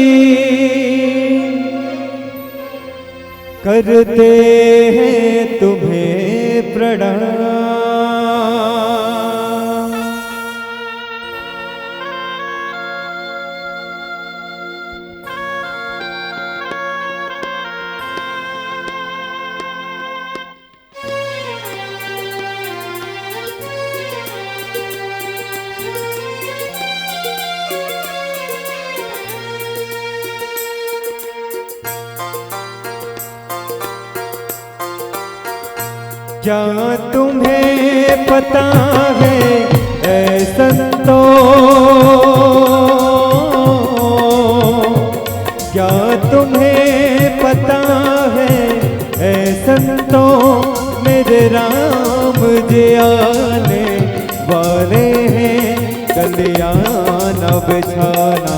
करते हैं तुम्हें प्रणाम। क्या तुम्हें पता है ऐ संतों, क्या तुम्हें पता है ऐ संतों, मेरे राम जी आने वाले हैं, कल्याण बिछाना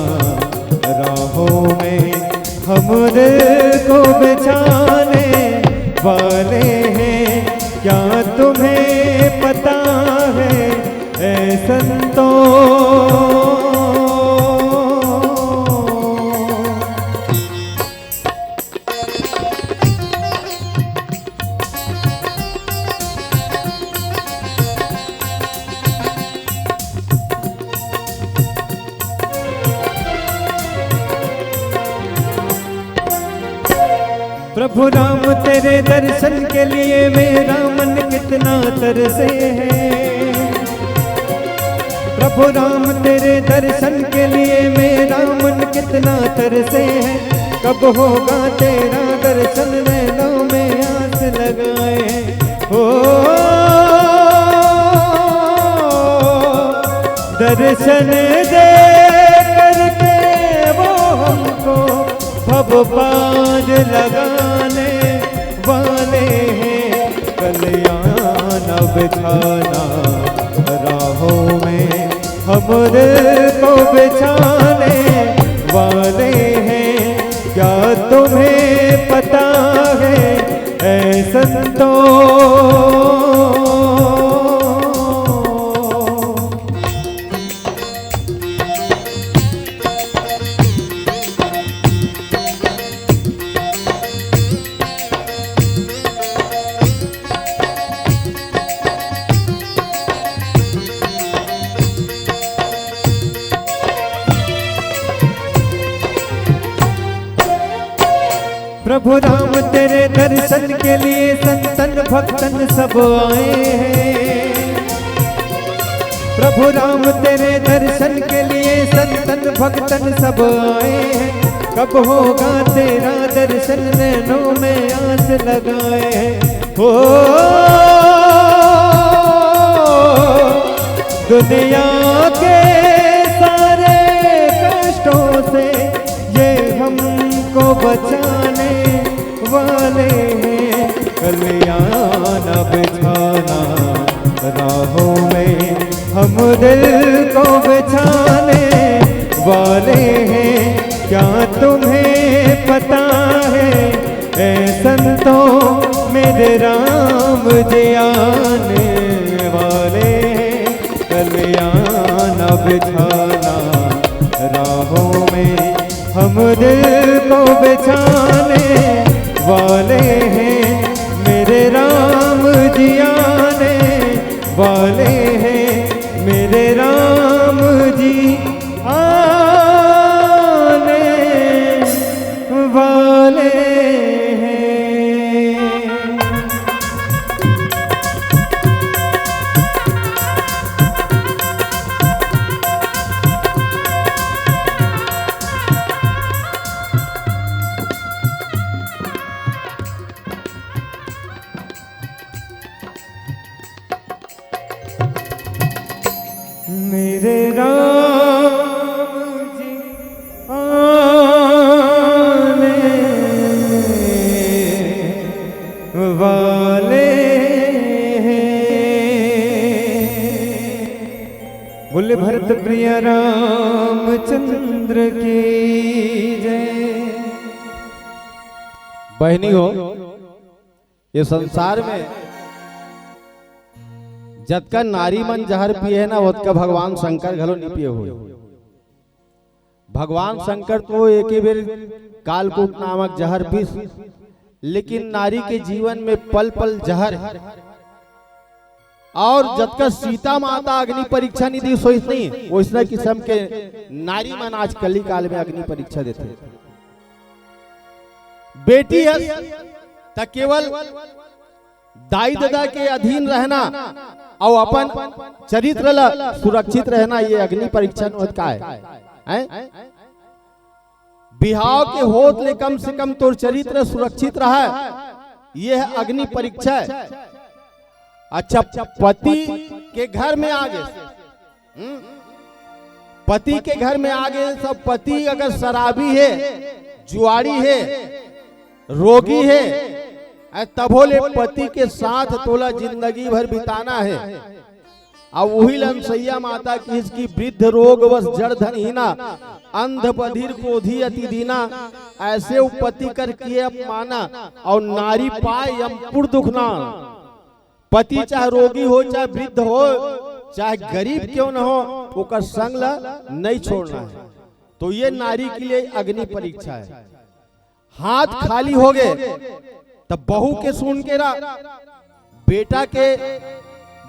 राहों में हमरे को बिछाने वाले हैं। क्या तुम्हें पता है ऐ संतों, प्रभु राम तेरे दर्शन के लिए मेरा मन कितना तरसे है। प्रभु राम तेरे दर्शन के लिए मेरा मन कितना तरसे है। कब होगा तेरा दर्शन नैनों में आस लगाए हो, दर्शन दे करके वो हमको भव पार लगाने वाले हैं, कल्याण बिछाना राहों में हमरे को बिछाने वाले हैं। क्या तुम्हें पता है ऐ संतों, प्रभु राम तेरे दर्शन के लिए संतन भक्तन सब आए हैं। प्रभु राम तेरे दर्शन के लिए संतन भक्तन सब आए हैं। कब होगा तेरा दर्शन नैनों में आस लगाए हो, दुनिया के सारे कष्टों से ये हमको बचाने वाले हैं, कल्याण बिछाना राहों में हम दिल को बिछाने वाले हैं। क्या तुम्हें पता है ऐ संतों, मेरे राम जी आने वाले हैं, कल्याण बिछाना राहों में हम दिल को बिछाने वाले जी आने वाले हैं, मेरे राम जी आने वाले हैं। मेरे राम जी आने वाले हैं। बोले भरत प्रिय रामचंद्र की जय। बहनी हो, ये संसार में जतका नारी मन जहर पिए है ना, उतका भगवान शंकर घलो नहीं पिए हुए। भगवान शंकर तो एक ही बेर कालकूट नामक जहर पीस, लेकिन नारी के जीवन में पल पल जहर। और जतका सीता माता अग्नि परीक्षा नहीं दी, सोच नहीं वैसा किस्म के नारी मन आज कली काल में अग्नि परीक्षा देते। बेटी है त केवल दाई दादा के अधीन रहना और अपन चरित्र ला सुरक्षित रहना, ये अग्नि परीक्षा का है। बिहाव के होत ले कम से कम तोर चरित्र सुरक्षित रहा, ये है अग्नि परीक्षा है। अच्छा, पति के घर में आगे, पति के घर में आगे सब पति अगर शराबी है, जुआरी है, रोगी है, तभोले पति के साथ तोला जिंदगी भर बिताना है। अब वही लंसैया माता की इसकी वृद्ध रोग वश जड़ धनहीना, अंध बधिर क्रोधी अति दीना, ऐसे उपपति कर किए अपमाना, और नारी पाए यमपुर दुखना। पति चाहे रोगी हो, चाहे वृद्ध हो, चाहे गरीब क्यों न हो, उसका संग ला नहीं छोड़ना है। तो ये नारी के लिए अग्नि परीक्षा है। हाथ खाली हो गए तब बहू के सुन के रा, बेटा के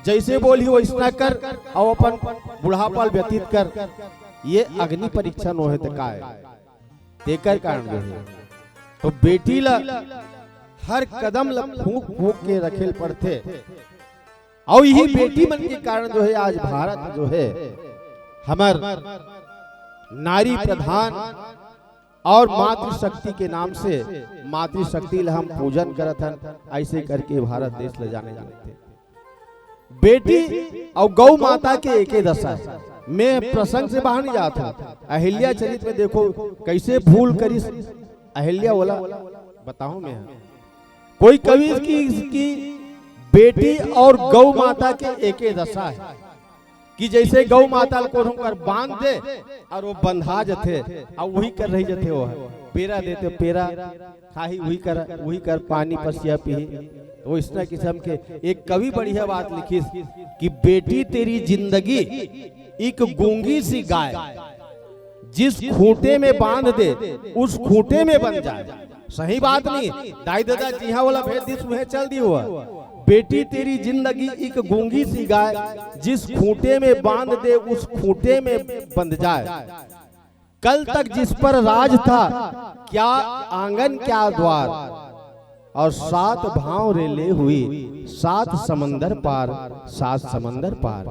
जैसे बोली वैसा कर, और अपन बुढ़ापा व्यतीत कर। ये अग्नि परीक्षा न हो का तेकर कारण जो है। तो बेटी ला हर कदम ला फूक फूक के रखेल पड़ते, और यही बेटी मन के कारण जो है आज भारत जो है हमार नारी प्रधान और मातृशक्ति के नाम से मातृशक्ति ला हम पूजन करत हन। ऐसे करके भारत देश ले जाने जाते। बेटी और गौ माता के एक ही दशा है। मैं प्रसंग से बाहर नहीं जाता। अहिल्या चरित में देखो कैसे भूल करी अहिल्या वाला बताऊं मैं। कोई कवि की बेटी और गौ माता के एक ही दशा है कि जैसे गौ माता को कर बांध दे और वो बंधा जथे, और वही कर रही जथे, वो है पेरा देते, पेरा खाही वही कर पानी पसिया पी। वो इस तरह किस्म के एक कवि बढ़िया बात लिखी कि बेटी तेरी जिंदगी एक गूंगी सी गाय, जिस खूंटे में बांध दे उस खूंटे में बन जाए। सही बात नहीं, दाई दादा जी हाँ वाला भेद दिस में चल दी हुआ। बेटी तेरी जिंदगी एक गूंगी सी गाय, जिस खूंटे में बांध दे उस खूंटे में बंध जाए। कल तक जिस पर राज था, क्या आंगन क्या द्वार, और सात भाव रेले हुई, सात समंदर पार, सात समंदर पार।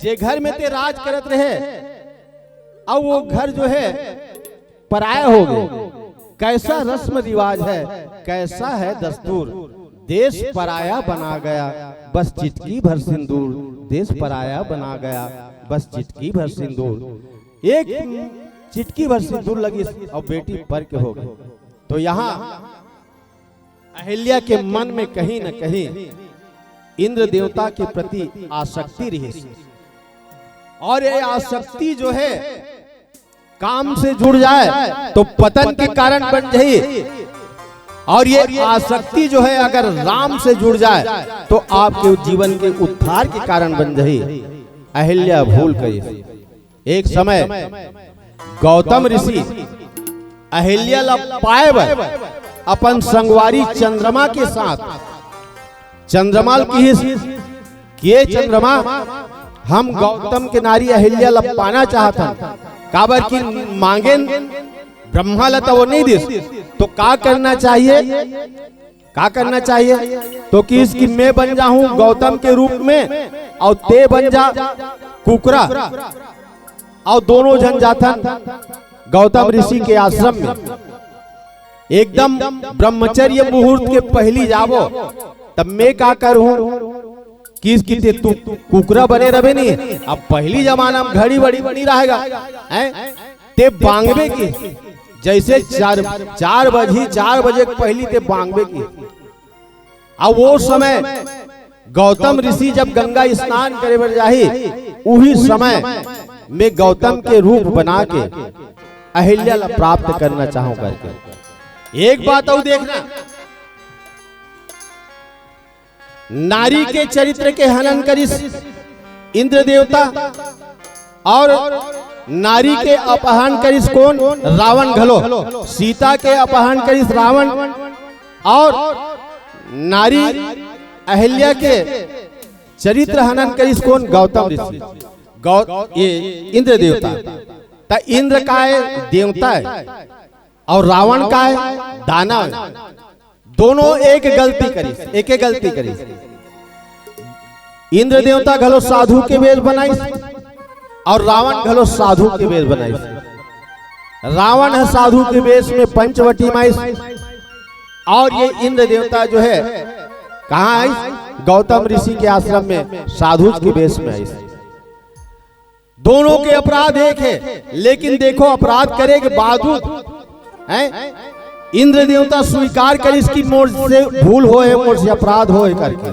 जे घर में ते राज करत रहे, अब वो घर जो है पराया हो गए। कैसा रस्म रिवाज है, कैसा है दस्तूर, देश पराया बना गया बस चिटकी भर सिंदूर, देश पराया बना गया बस चिटकी भर सिंदूर। एक चिटकी भर सिंदूर लगी और बेटी पर के हो गई। तो यहाँ अहिल्या के मन में कहीं न कहीं इंद्र देवता के प्रति आसक्ति रही, और ये आसक्ति जो है काम से जुड़ जाए तो पतन के कारण बन जाए, और ये आसक्ति जो है अगर राम से जुड़ जाए तो आपके जीवन के उद्धार के कारण बन जाए। अहिल्या भूल गई। एक समय गौतम ऋषि अहिल्या ला पाए अपन संगवारी चंद्रमा के साथ चंद्रमा किए चंद्रमा हम गौतम के नारी अहिल्या लपाना चाहता काबर की मांगे ब्रह्मा लता वो नहीं दिस तो का करना चाहिए तो कि इसकी मैं बन जाऊं गौतम के रूप में और ते बन जा कुकरा और दोनों जन जाथन गौतम ऋषि के आश्रम में एकदम ब्रह्मचर्य मुहूर्त के पहली जावो तब मैं का करूं कि इसकी ते तू कुकरा बने रहे नहीं अब पहली जमाना में घड़ी बड़ी बनी रहेगा ते बांगबे की जैसे 4 बजे पहली ते बांगबे की। अब वो समय गौतम ऋषि जब गंगा स्नान करे बर जाही उही समय में गौतम के रूप बना के अहिल्या ला प्राप्त करना चाहूं करके। एक बात और देखना, नारी के चरित्र के हनन करिस इंद्र देवता और नारी के अपहरण करिस कौन? रावण घलो। सीता के अपहरण करिस रावण और नारी अहिल्या के चरित्र हनन करिस कौन? गौतम ऋषि। ये इंद्र देवता ता इंद्र का है देवता है और रावण का है दानव। दोनों एक गलती करी। इंद्र देवता घलो साधु के वेश बनाई और रावण घलो साधु के वेश बनाई। रावण है साधु के वेश में पंचवटी माइस और ये इंद्र देवता जो है कहाँ आई? गौतम ऋषि के आश्रम में साधु के वेश में आई। दोनों के अपराध एक है, लेकिन देखो अपराध करे के बावजूद इंद्र देवता स्वीकार कर इसकी मोर से भूल हो है, मोर से अपराध हो है करके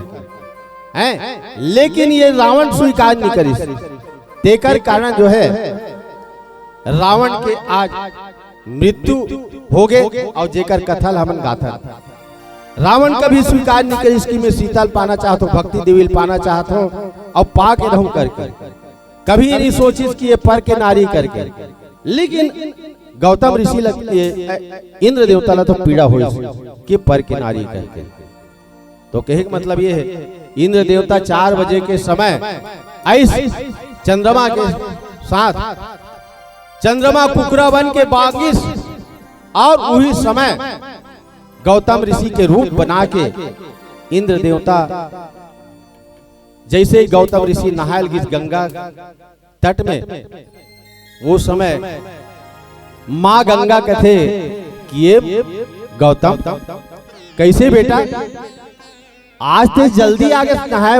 लेकिन ये रावण स्वीकार नहीं करी। तेकर कारण जो है रावण के आज मृत्यु हो गए और जेकर कथल हमन गाथा। रावण कभी स्वीकार नहीं करी इसकी मैं सीता पाना चाहता हूँ, भक्ति देवी पाना चाहता हूँ और पा के रहूं करके। कभी नहीं सोची कि ये पर के नारी करके। लेकिन गौतम ऋषि इंद्र देवता ला तो पीड़ा हुई कि पर के नारी करके। तो कहे का मतलब ये है इंद्र देवता 4 बजे के समय ऐसे चंद्रमा के साथ चंद्रमा कुकरा बन के बागिस और वही समय गौतम ऋषि के रूप बना के इंद्र देवता जैसे गौतम ऋषि नहायल गिस गंगा तट में, वो समय माँ गंगा कथे कि ये गौतम कैसे बेटा आज तो जल्दी आगे नहाए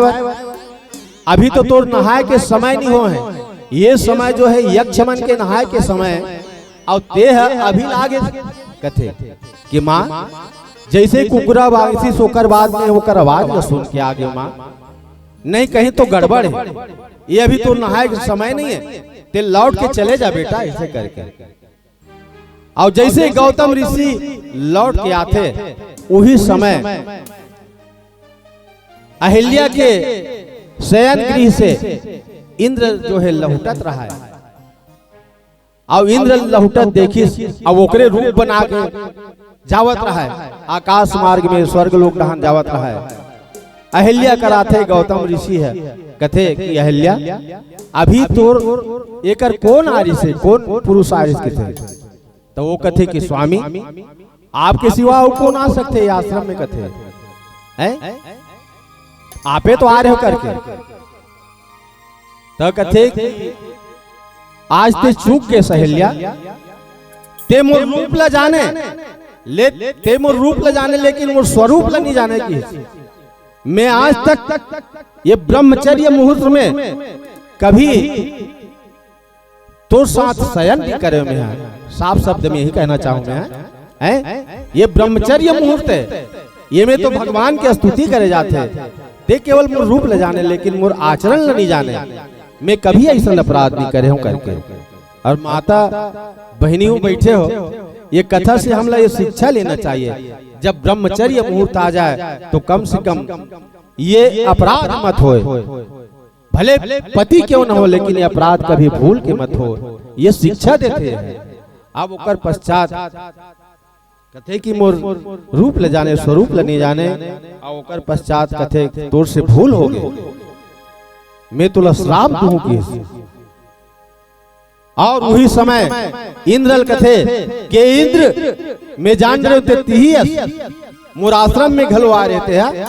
अभी तो तोर नहाए के समय नहीं हो है। ये समय जो है यक्षमन के नहाए के समय और ते है अभी आगे कथे कि माँ जैसे कुकरा बागिसी सोकर बाद में होकर आवाज न सुन के आगे माँ नहीं कहीं तो गड़बड़ है, ये अभी तो नहाए के समय नहीं है, ते लौट के चले जा बेटा ऐसे करके। और जैसे गौतम ऋषि लौट के आते वही समय अहिल्या के शयन गृह से इंद्र जो है लहुटत रहा है और इंद्र लहुटत देखी अब ओकरे रूप बना के जावत रहा है आकाश मार्ग में स्वर्ग लोक डहान जावत रहा है। अहिल्या कराथे गौतम ऋषि है कथे कि अहिल्या अभी तोर एकर कौन आरिस है, कौन पुरुष आरिस के थे? तो वो कथे कि स्वामी आपके सिवा और कौन आ सकते आश्रम में कथे हैं? आपे तो आ रहे हो करके। तो कथे आज ते चूक के सहेलिया ते मोर रूप ला जाने ते मोर रूप ला जाने लेकिन मोर स्वरूप ला नहीं जाने की। मैं आज तक ये ब्रह्मचर्य मुहूर्त में कभी तो साथ शयन नहीं करे। मैं साफ शब्द में यही कहना चाहूं मैं ये ब्रह्मचर्य मुहूर्त है, ये में तो भगवान की स्तुति करे जाते हैं। ते केवल मोर रूप ले जाने लेकिन मोर आचरण नहीं जाने। मैं कभी ऐसा अपराध नहीं करे हूं करके। और माता बहनियों बैठे हो, ये कथा से हमला ये शिक्षा लेना चाहिए जब ब्रह्मचर्य मुहूर्त आ जाए तो कम से कम ये अपराध मत होए, भले पति क्यों न हो लेकिन ये अपराध कभी भूल के मत हो, ये शिक्षा देते हैं। अब ओकर पश्चात कथे कि मोर रूप ले जाने स्वरूप ले नहीं जाने और ओकर पश्चात कथे तोर से भूल हो गए, मैं तुला श्राप दूं की। और वही समय इंद्रल कथे के इंद्र मैं जान रहे होते तिही मोर आश्रम में घलो आ रहते हैं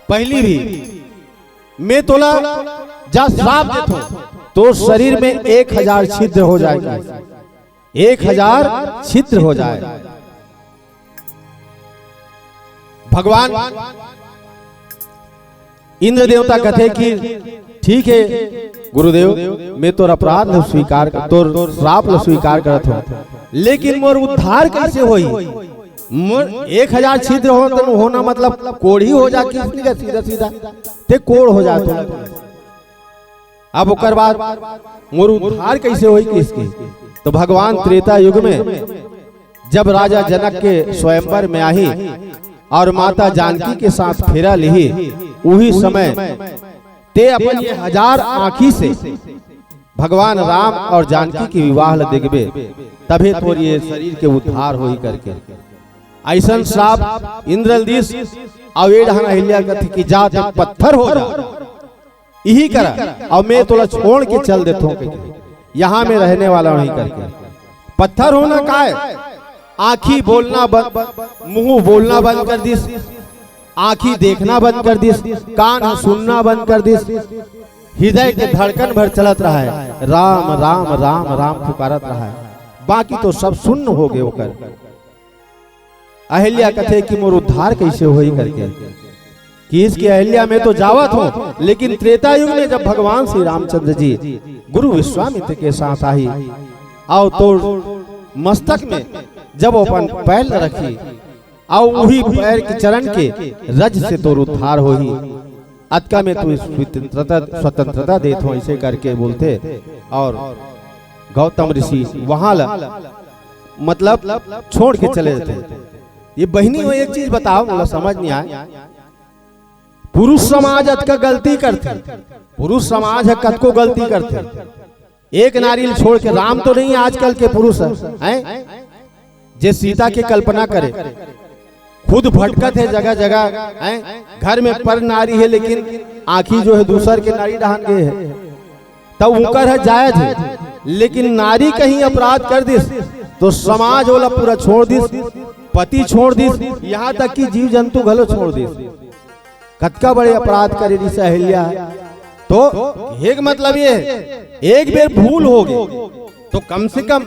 पहली भी मैं तोला जा श्राप देता हूं तो शरीर में 1000 छिद्र हो जाएगा, 1000 छिद्र हो जाए। भगवान इंद्र देवता कथे कि ठीक है गुरुदेव मैं तोर अपराध ल स्वीकार कर तोर श्राप ल स्वीकार करत हूं, लेकिन मोर उद्धार कैसे होई? मोर 1000 छिद्र होना मतलब कोढ़ी हो जा किसने सीधा सीधा ते कोढ़ हो जाता। अब ओकर बाद मोर उद्धार कैसे होई किसकी? तो भगवान त्रेता युग में जब राजा जनक के स्वयंवर में आई और माता जानकी के साथ फेरा ली, वही समय ते अपन ये 1000 आँखी से भगवान राम और जानकी की विवाह देखबे तभी तोर ये शरीर के उद्धार होई करके। ऐसा श्राप इंद्रलदीस अवेडहन अहिल्या कथी की जात पत्थर हो जा यही करा और मैं तोला छोड़ के चल देता हूँ, यहाँ में रहने वाला नहीं करके। पत्थर होना का है? आँखी बोलना बंद, मुंह बोलना बंद कर दिस, आँखी देखना बंद कर दिस, कान सुनना बंद कर दिस, हृदय के धड़कन भर चलत रहा है, राम राम राम राम पुकारत रहा है, बाकी तो सब सुन्न हो गए होकर। अहिल्या कथे कि मोर उद्धार कैसे होई करके कि इसकी अहिल्या में तो जावत हूं, लेकिन त्रेता युग में जब भगवान श्री रामचंद्र जी गुरु विश्वामित्र के साथ आई और तो मस्तक में जब अपन पैर रखी और वही पैर के चरण के रज से तो उद्धार होही, अतका में तू स्वतंत्रता देत हो ऐसे करके बोलते। और गौतम ऋषि वहां मतलब छोड़ के चले जाते। ये बहनी हो एक चीज बताओ मुझे समझ नहीं आया, पुरुष समाज अतका गलती करते, पुरुष समाज है कत को गलती करते, एक नारियल छोड़ के राम तो नहीं आजकल के पुरुष हैं जे सीता की कल्पना करे, खुद भटकत है जगह जगह, घर में पर नारी है लेकिन आंखी जो है दूसर के नारी डहान गए है, तब उनकर है जायज है, लेकिन नारी कहीं अपराध कर दिस तो समाज वाला पूरा छोड़ दिस, पति छोड़ दिस, यहाँ तक कि जीव जंतु घलो छोड़ दिस। कतका बड़े अपराध करे रिस अहिल्या। तो एक मतलब ये एक बेर भूल हो गई तो कम से कम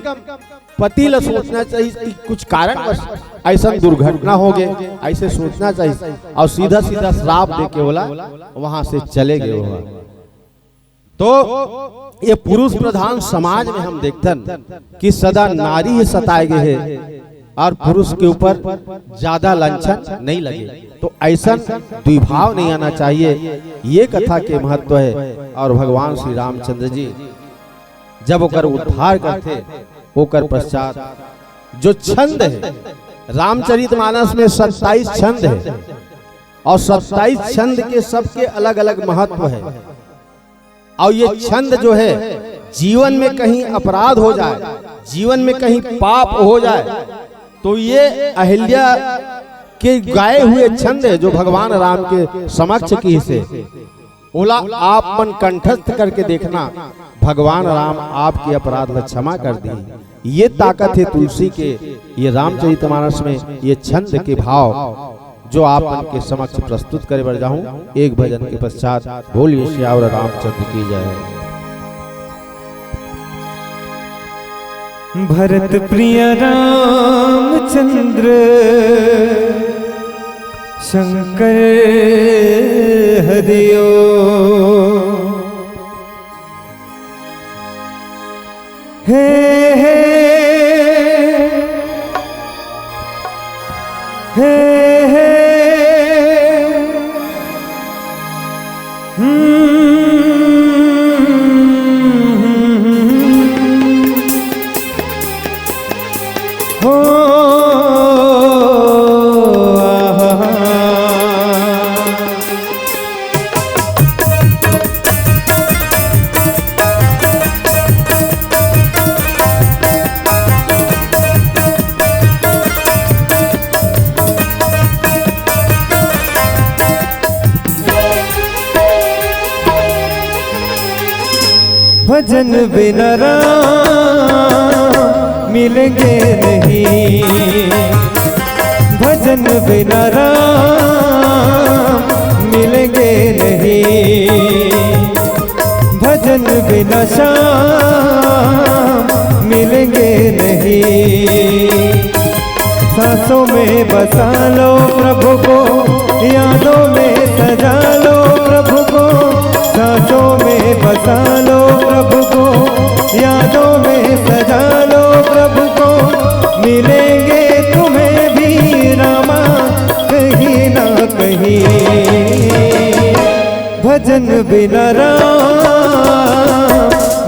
पति ला सोचना चाहिए कि कुछ कारण बस ऐसा दुर्घटना हो गए, ऐसे सोचना चाहिए और सीधा सीधा श्राप दे के बोला वहां से चले गए हुआ। तो ये पुरुष प्रधान समाज में हम देखते कि सदा नारी ही सताए गए हैं और पुरुष के ऊपर ज्यादा लांछन नहीं लगे, तो ऐसा द्विभाव नहीं आना चाहिए। ये कथा के महत्व है। और भगवान श्री रामचंद्र जी जब ओकर उद्धार करते होकर पश्चात जो छंद है रामचरितमानस में 27 छंद है और 27 छंद के सबके अलग अलग महत्व है। और ये छंद जो है जीवन में कहीं अपराध हो जाए, जीवन में कहीं पाप हो जाए, तो ये अहिल्या के गाए हुए छंद है जो भगवान राम के समक्ष की से बोला आप मन कंठस्थ करके देखना, भगवान राम आपके अपराध में क्षमा कर दी। ये ताकत है तुलसी के ये रामचरितमानस में ये छंद के भाव जो आप उनके समक्ष प्रस्तुत करे बढ़ जाऊं। एक भजन के पश्चात बोलिए श्यावर रामचंद्र की जय। भरत प्रिय रामचंद्र शंकर हरियो हे हे हे हे भजन बिना राम मिलेंगे नहीं, भजन बिना राम मिलेंगे नहीं, भजन बिना श्याम मिलेंगे नहीं। सांसों में बसा लो प्रभु को, यादों में सजा लो प्रभु को, सांसों में बसा लो प्रभु को, यादों में सजा लो प्रभु को। मिलेंगे तुम्हें भी रामा कहीं ना कहीं, भजन बिना राम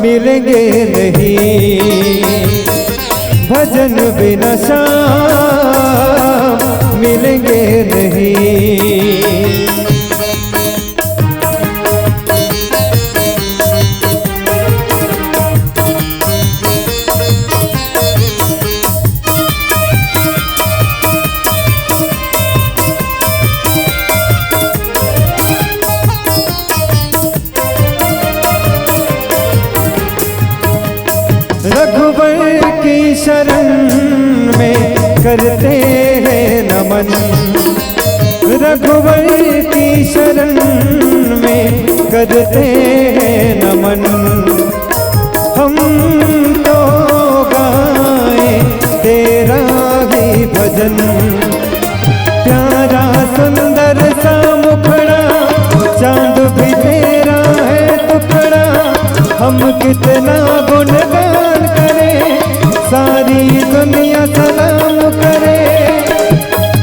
मिलेंगे नहीं, भजन बिना श्याम मिलेंगे नहीं। रघुबर की शरण में करते हैं नमन, रघुबर की शरण में करते हैं नमन। हम तो गाएं तेरा ही भजन, प्यारा सुंदर सा मुखड़ा, चांद भी तेरा है टुकड़ा। हम कितना गुणगान करें, सारी दुनिया सलाम करे।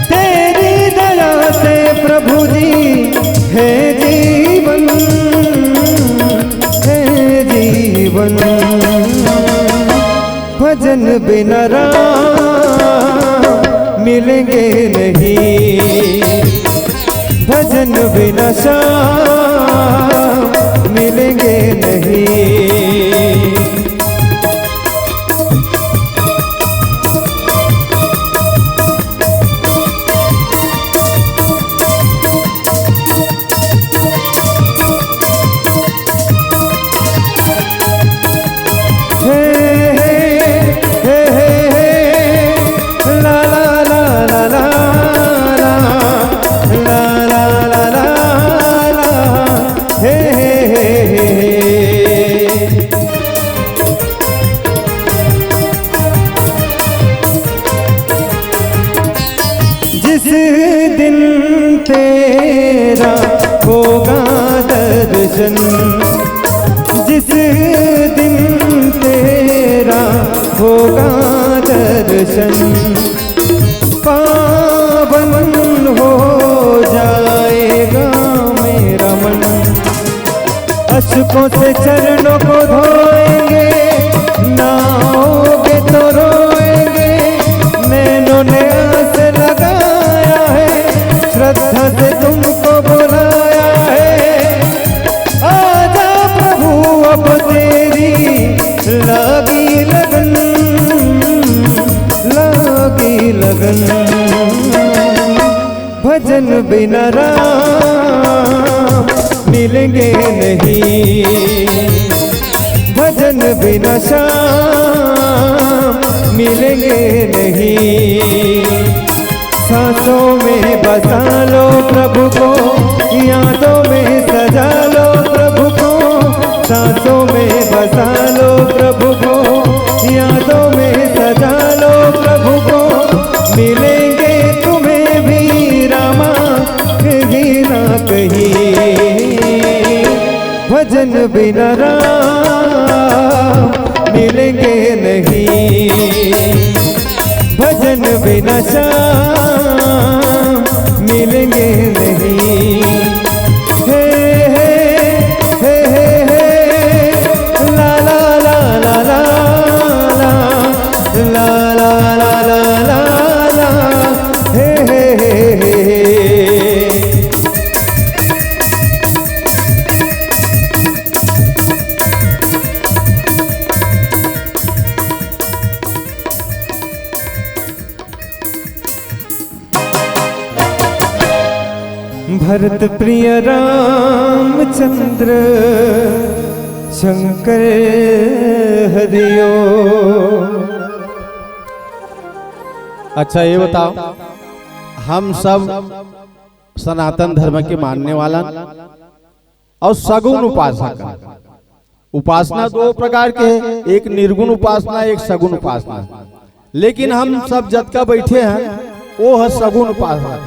तेरी दया से प्रभु जी है जीवन, है जीवन। भजन बिना राम मिलेंगे नहीं, भजन बिना श्याम मिलेंगे नहीं। जिस दिन तेरा होगा दर्शन, जिस दिन तेरा होगा दर्शन, पावन हो जाएगा मेरा मन। अश्कों से चरणों को धोएंगे, नाओगे तो रोएंगे। नैनों ने आस लगाया है, श्रद्धा से तुमको बुलाया है। आजा प्रभु अब तेरी लागी लगन, लागी लगन। भजन बिना राम मिलेंगे नहीं, भजन बिना श्याम मिलेंगे नहीं। सांसों में बसा लो प्रभु को, यादों में सजा लो प्रभु को, सांसों में बसा लो प्रभु को, यादों में सजा लो प्रभु को। मिलेंगे तुम्हें भी रामा कहीं ना कहीं, भजन बिना राम मिलेंगे नहीं, भजन बिना श्याम मिलेंगे नहीं। हे हे हे हे हे ला ला ला ला ला ला ला ला ला ला ला ला हे हे हे हे। भरत प्रिय रामचंद्र शंकर हरिओ। अच्छा ये बताओ, हम सब सनातन धर्म के मानने वाला और सगुण उपासक। उपासना दो प्रकार के हैं, एक निर्गुण उपासना, एक सगुण उपासना। लेकिन हम सब जतका बैठे हैं वो है सगुण उपासक।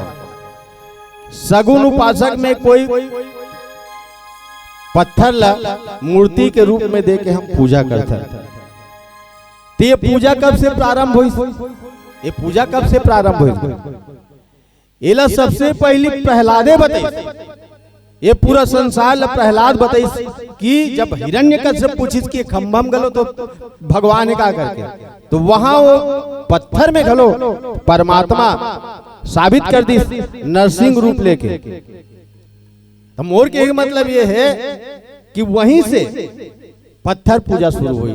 सगुण उपासक में कोई पत्थर ला मूर्ति के रूप में दे के हम पूजा करते हैं। तो ये पूजा कब से प्रारंभ हुई? ये पूजा कब से प्रारंभ हुई? एला सबसे पहली प्रहलादे बताई। ये पूरा संसार प्रहलाद बताई कि जब हिरण्यकश्यप पूछिस कि खंभम गलो तो भगवान ने कहा करके, तो वहां वो पत्थर में गलो परमात्मा साबित कर दी नरसिंह रूप लेके। तो मोर के मतलब ये है कि वहीं से पत्थर पूजा शुरू हुई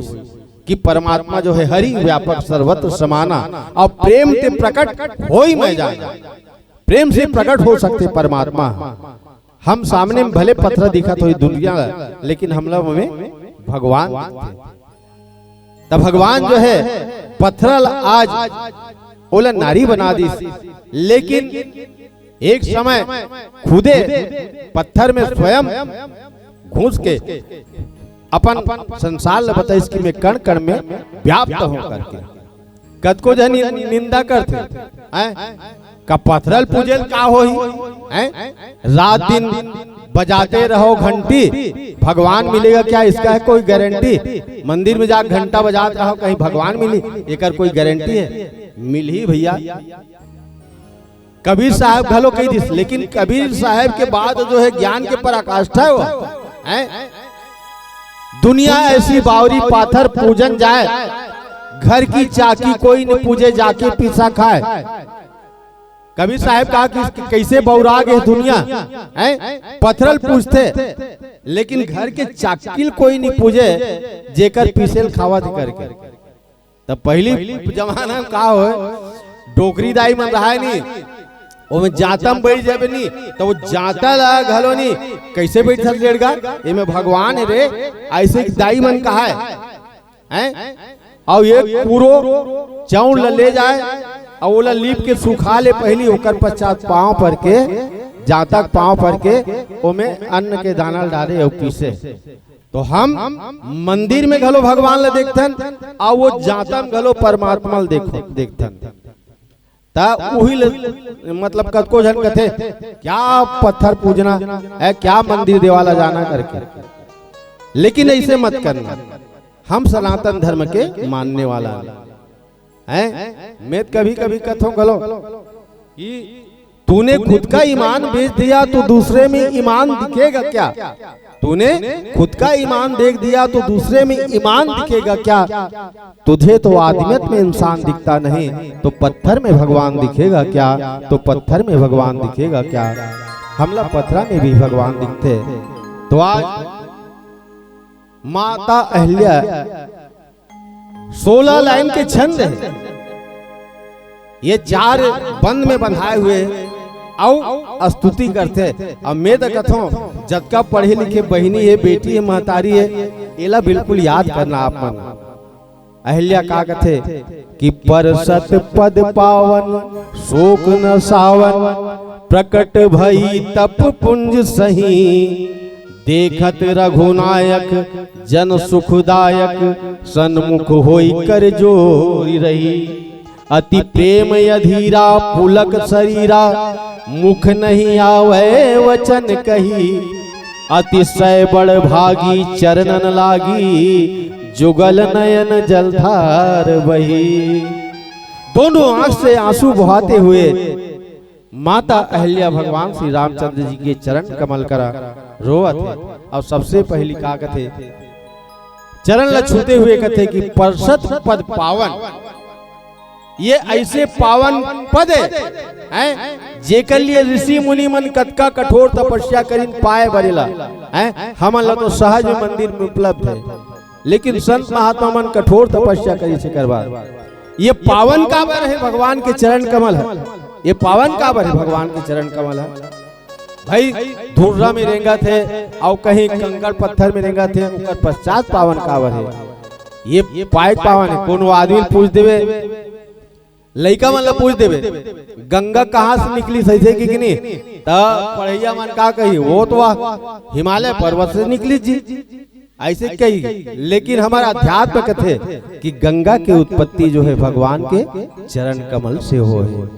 कि परमात्मा जो है हरि व्यापक सर्वत्र समाना और प्रेम से प्रकट हो ही मैं जाना। प्रेम से प्रकट हो सकते परमात्मा। हम सामने में भले पत्थर दिखा तो दुनिया, लेकिन हम लोग में भगवान। तब भगवान जो है पत्थर आज ओला नारी बना दी। लेकिन एक समय खुदे पत्थर में स्वयं घुस के अपन संसार बताइए कि मैं कण कण में व्याप्त हो करके कद को जन निंदा करते का पत्थरल पूजल का होई, रात दिन बजाते रहो घंटी, भगवान मिलेगा क्या? इसका है कोई गारंटी? मंदिर में जाकर घंटा बजाते रहो कहीं भगवान मिली, एक कोई गारंटी है? मिल ही भैया। कबीर साहब घलो कही दिस, लेकिन कबीर साहब के बाद जो है ज्ञान के पराकाष्ठा है। दुनिया ऐसी बावरी पाथर पूजन जाए, घर की चाकी कोई न पूजे जाके पीसा खाए। कबीर साहब कहा कि कैसे बौरा गए दुनिया, पत्थरल पूछते लेकिन घर के चाकिल कोई नहीं पूजे जेकर पीसेल खावा करके। तब पहली जमाना में का हो, डोकरी दाई मन रहा नहीं, वो जातम बैठ जाबे नहीं, तो वो जाता ला घलो नहीं, कैसे बैठल लेड़गा ये भगवान रे, ऐसे दाई मन कहा है। और ये पूरो चौड़ ले जाए और ओला लीप के सुखा ले पहली, ओकर पश्चात पांव पर के जाता पांव पर के ओमे अन्न के दाना डाले और पीसे। तो हम मंदिर में घलो भगवान ला देखथन और वो जाता में घलो परमात्मा ला देखथन। मतलब कतको जन कथे क्या पत्थर पूजना है, क्या मंदिर देवाला जाना करके। लेकिन ऐसे मत करना, हम सनातन धर्म के मानने वाला हैं। मैं कभी कभी कथों गलो कि तूने खुद का ईमान बेच दिया तो दूसरे में ईमान दिखेगा क्या? तूने खुद का ईमान देख दिया तो दूसरे में ईमान दिखेगा क्या? तुझे तो आदमियत में इंसान दिखता नहीं, तो पत्थर में भगवान दिखेगा क्या? तो पत्थर में भगवान दिखेगा क्या? हमला पत्थर में भी भगवान दिखते। तो आज माता अहिल्या 16 लाइन के छंद है, ये 4 बंद में बंधाए हुए और स्तुति करते। अब मैं तो कथों जतका पढ़े लिखे बहिनी है, बेटी है, महतारी है, एला बिल्कुल याद करना आप मन। अहिल्या का कथे कि परसत पद पावन शोक न सावन, प्रकट भई तप पुंज सही, देखत रघुनायक जन सुखदायक, सन्मुख होई कर जोरी रही। अति प्रेम अधीरा पुलक शरीरा, मुख नहीं आवे वचन कही, अतिशय बड़ भागी चरणन लागी, जुगल नयन जलधार बही। दोनों आंख से आंसू बहाते हुए माता अहिल्या भगवान श्री रामचंद्र जी के चरण कमल करा रोवत है। और सबसे पहली का कथे चरण ल छूते हुए कथे कि परसत पद पावन, ये ऐसे पावन पद है जेकर लिए ऋषि मुनि मन कतका कठोर तपस्या करिन पाए बरेला। हमन ला तो सहज में मंदिर में उपलब्ध है, लेकिन संत महात्मा मन कठोर तपस्या करी से करवा। ये पावन काबर है? भगवान के चरण कमल है। ये पावन काबर है? भगवान के चरण कमल है। भाई धुर्रा में रेंगा थे और कहीं कंकड़ पत्थर में रेंगा थे, उनका पश्चात पावन कावर है। ये पायक पावन है। कोनो आदमी पूछ देवे, लइका मन ला पूछ देवे गंगा कहाँ से निकली सही से कि नहीं, तब पढ़ैया मन का कही वो तो हिमालय पर्वत से निकली जी, ऐसे कही। लेकिन हमारा अध्यात्म कथे कि गंगा की उत्पत्ति जो है भगवान के चरण कमल से हो है।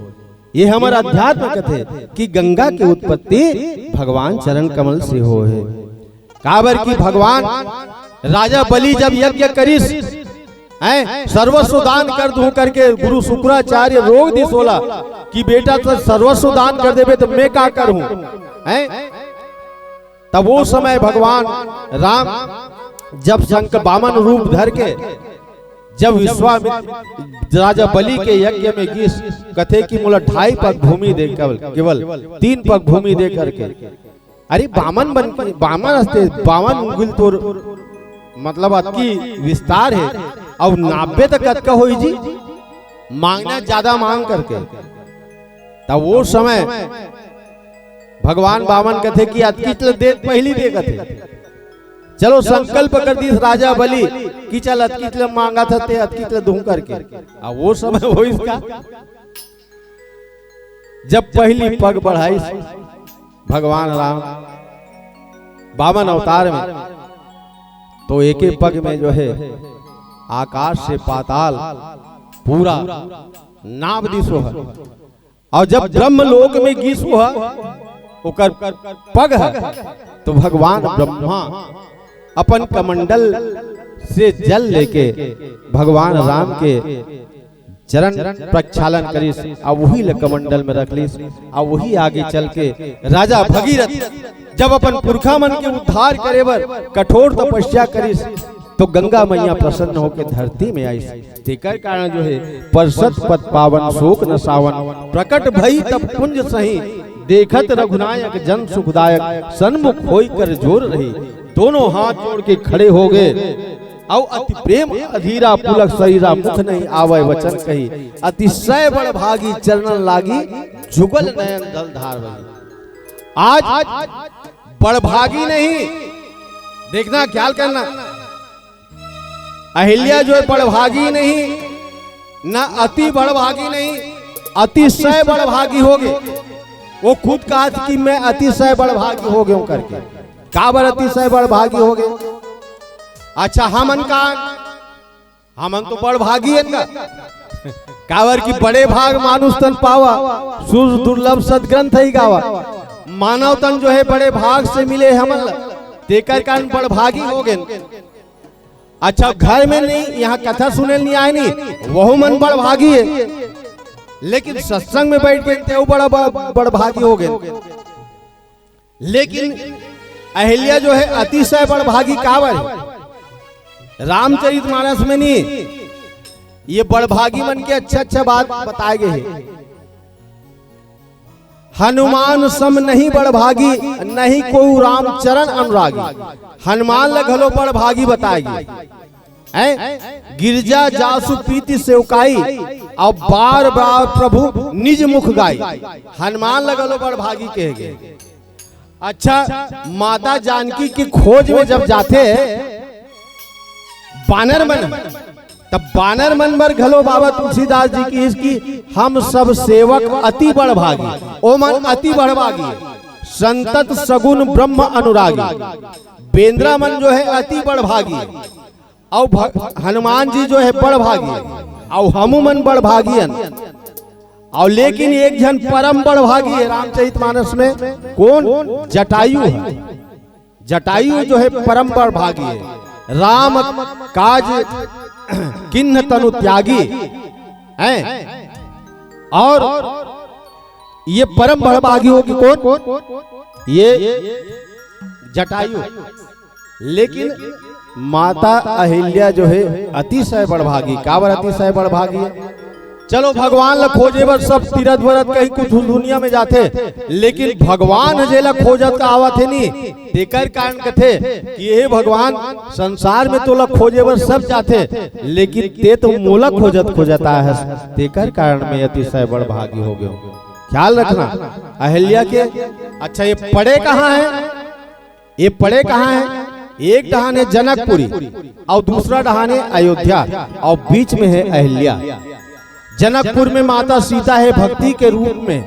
ये हमारा अध्यात्म कथे कि गंगा की उत्पत्ति भगवान चरण कमल से हो है। काबर की भगवान राजा बलि जब यज्ञ करिस सर्वस्व दान कर दूं करके गुरु शुक्राचार्य रोग दी सोला कि बेटा तो सर्वस्व दान कर देवे तो मैं क्या करूं, तब वो समय भगवान राम जब शंकर वामन रूप धर के जब विश्वामित्र राजा बलि के यज्ञ में गिस कथे की मोला 2.5 पग भूमि दे, केवल 3 पग भूमि दे करके। अरे बामन बन बामन बामन उंगल तो मतलब अति विस्तार है, अब 90 तक कद का हो जी, मांगना ज्यादा मांग करके। तब वो समय भगवान बामन कथे कि अतकितल दे पहली दे कथे। चलो संकल्प कर दी राजा बलि कि चल अतकितल मांगा था ते अतकितल दूं करके। अब वो समय हो इसका जब पहली पग बढ़ाई भगवान राम बामन अवतार में, तो एक एक पग में जो है आकाश से पाताल पूरा नाम दिसो है। और जब ब्रह्म लोक में गिसो है ओकर पग है, तो भगवान ब्रह्मा अपन कमंडल से जल लेके भगवान राम के चरण प्रक्षालन करिस और वही ले कमंडल में रख लिस। और वही आगे चल के राजा भगीरथ जब अपन पुरखा मन के उद्धार करे बर कठोर तपस्या करिस, तो गंगा मैया प्रसन्न होकर धरती में आई। तेकर कारण जो है परसत पद पावन शोक न सावन, प्रकट भई तब कुंज सही, देखत रघुनायक जन सुखदायक, सन्मुख होई कर जोर रही। दोनों हाथ जोड़ के खड़े हो गए और अति प्रेम अधीरा पुलक शरीरा, मुख नहीं आवे वचन कही, अतिशय बड़ भागी चरणन लागी, जुगल नयन दल धार रही। आज बड़भागी नहीं, देखना ख्याल करना, अहिल्या जो है बड़भागी नहीं, ना अति बड़भागी नहीं, अतिशय बड़भागी हो गए। वो खुद कहा कि मैं अतिशय बड़भागी हो गया करके। काबर अतिशय बड़भागी हो गए? अच्छा हमन का हमन तो बड़भागी है का, काबर की बड़े भाग मानुष तन पावा, सूर्य दुर्लभ सदग्रंथ ही गावा। मानव तन जो है बड़े भाग से मिले हमन, देकर कारण बड़भागी हो गए। अच्छा घर में नहीं, यहाँ कथा सुने नहीं आए नहीं, वह मन बड़भागी है, लेकिन सत्संग में बैठ के वो बड़भागी हो गए। लेकिन अहिल्या जो है अतिशय बड़भागी काबर है? रामचरितमानस में नहीं, ये बड़भागी मन के अच्छा बात बताए गए हैं। हनुमान सम नहीं बड़भागी, नहीं को रामचरण अनुरागी। हनुमान लगलो बड़भागी बताएगी, गिरजा जासु प्रीति सेवकाई, और बार बार प्रभु निज मुख गाई। हनुमान लगलो बड़भागी कहेगे। अच्छा माता जानकी की खोज में जब जाते बानर मन, तब बानर मन पर घलो बाबा तुलसीदास जी की इसकी हम सब सेवक अति बड़भागी। ओ मन अति बड़भागी, संतत सगुन ब्रह्म अनुरागी। बेंद्रा मन जो है अति बड़भागी, और हनुमान जी जो है बड़भागी, और हमू मन बड़भागी। और लेकिन एक जन परम बड़भागी है रामचरितमानस में, कौन? जटायु है। जटायु जो है परम बड़भागी है। राम काज किन्न तनु त्यागी है, और ये परम बड़भागी होगी कौन? ये जटायु। लेकिन माता अहिल्या जो है अतिशय बड़भागी। काबर अतिशय बड़भागी है? चलो भगवान ला खोजे बर सब तीरथ व्रत कहीं कुछ दुनिया में जाते, लेकिन भगवान जेला खोजत आवत है नहीं, तेकर कारण कथे कि ये भगवान संसार में तो ला खोजे बर सब जाते, लेकिन ते तो मोला खोजता है, तेकर कारण में अतिशय बड़भागी हो गए। ख्याल रखना। अहिल्या के। अच्छा ये पड़े कहाँ है? ये पड़े कहाँ है? एक डहान है जनकपुरी और दूसरा डहान है अयोध्या और बीच में है अहिल्या। जनकपुर में माता सीता है भक्ति के रूप में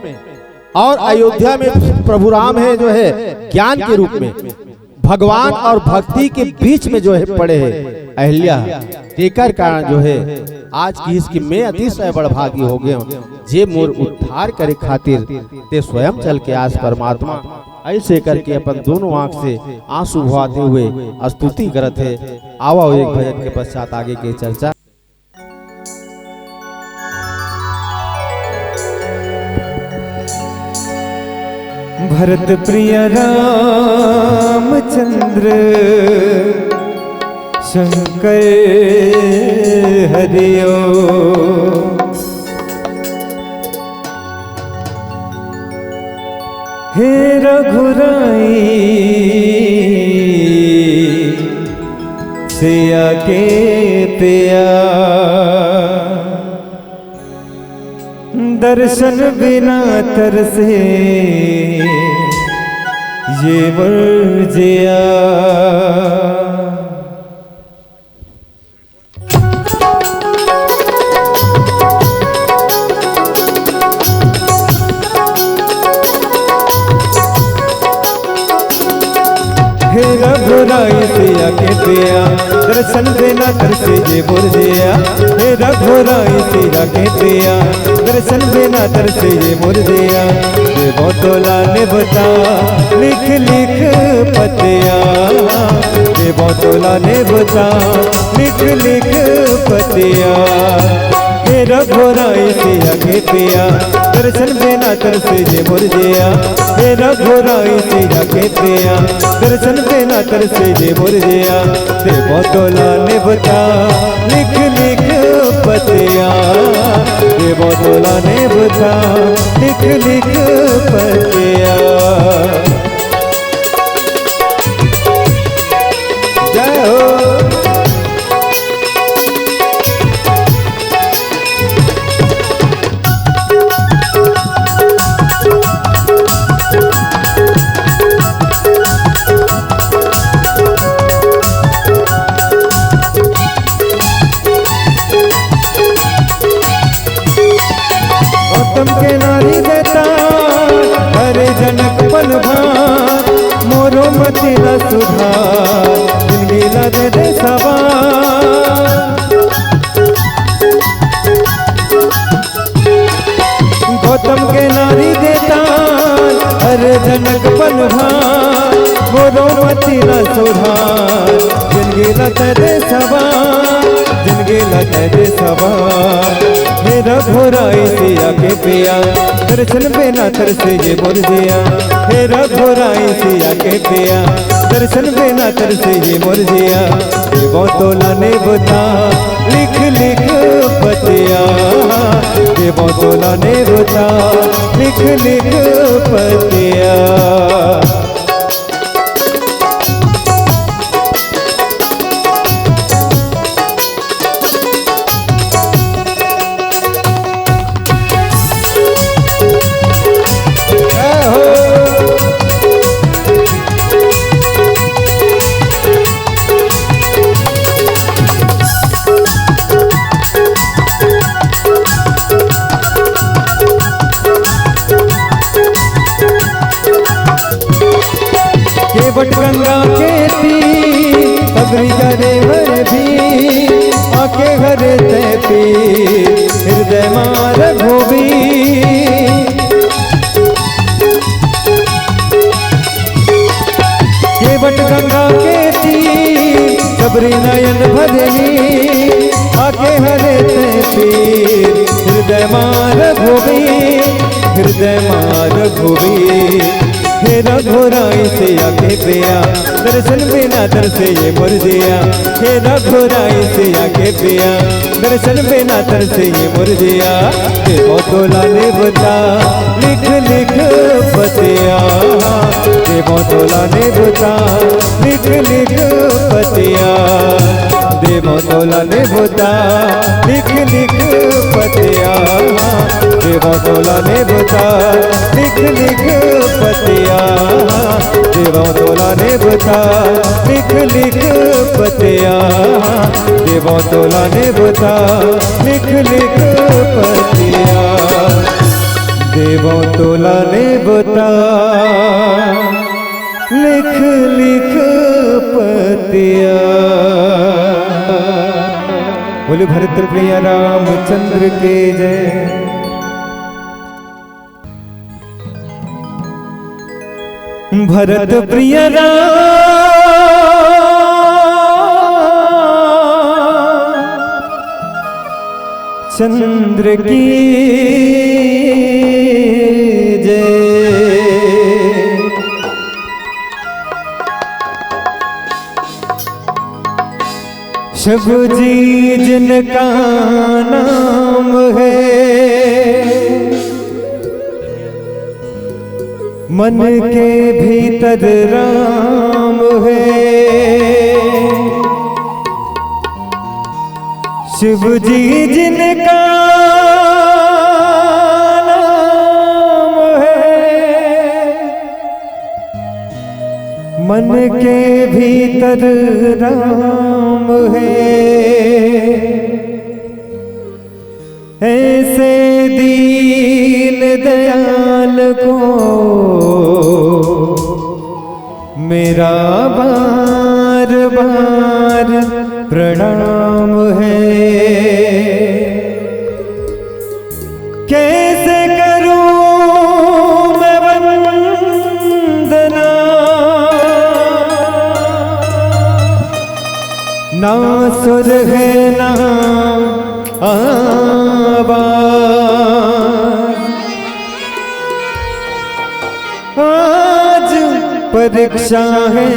और अयोध्या में प्रभु राम है जो है ज्ञान के रूप में। भगवान और भक्ति के बीच में जो है पड़े है अहिल्या। तेकर कारण जो है आज की इसकी मैं अतिशय बड़भागी हो गया जे मोर उद्धार करे खातिर ते स्वयं चल के आज परमात्मा ऐसे करके अपन दोनों आंख से आंसू बहाते हुए स्तुति करत है। आओ एक भजन के पश्चात आगे की चर्चा। भरत प्रिय रामचंद्र शंकर हरिओ। हे रघुराई सिया के पिया, दर्शन बिना तरसे ये वर्जिया। हे रघुराई सिया के पिया, दर्शन बिना तरसे ये वर्जिया। हे रघुराई सिया के पिया, दर्शन बिना तरसे ये मुर्दिया। देवो तोला ने बता लिख लिख पतिया, देवो तोला ने बता लिख लिख पतिया। हे रघुराई सिया के पिया, दर्शन बिना तरसे ये मुर्दिया। हे रघुराई सिया के पिया, दर्शन बिना तरसे ये मुर्दिया। देवो तोला ने बता लिख लिख पतिया, देवो तोला ने बता लिख लिख पतिया। जय हो। के नारी देता हरे जनक पल भार, मोरो मति न सुधार जिंदगी ला दे दे सवार। गौतम के नारी देता हरे जनक पल भार, मोरो मति न सुधार जिंदगी ला दे दे सवार, जिंदगी ला दे दे सवार। हे रघुराई सिया के पिया, दर्शन बिना तरसे ये मुर्दिया। हे रघुराई सिया के पिया, दर्शन बिना तरसे ये मुर्दिया। देवो तोला ने बता लिख लिख पतिया, देवो तोला ने बता लिख लिख पतिया। केवट गंगा के तीर सबरी जरे भर भी, आके घरे ते पी हृदय मार भोवी। केवट गंगा के तीर सबरी नयन भजनी, आके हरे ते पी हृदय मार भोवी, हृदय मार भोवी। हे रघुराई सिया के पिया, दर्शन बिना तरसे ये मुर्दिया। हे रघुराई सिया के पिया, दर्शन बिना तरसे ये मुर्दिया। देवो तोला ने बता लिख लिख पतिया, देवो तोला ने बुता लिख लिख पतिया, देवो तोला ने बुता लिख लिख पतिया, देवो तोला ने बुता लिख लिख पतिया, देवो तोला ने बुता लिख लिख पतिया, देवो तोला ने बुता लिख लिख पतिया, देवो तोला ने बुता लिख लिख पतिया। बोले भरत प्रिय रामचंद्र के जय। भरत प्रिय रामचंद्र की जय। शबु जी जिनका नाम है, मन के भीतर राम है। शिव जी जिनका नाम है, मन के भीतर राम है। ऐसे दीन दयाल को मेरा बार बार प्रणाम है। कैसे करूं मैं वंदना, ना सुर है ना आवाज। आज परीक्षा है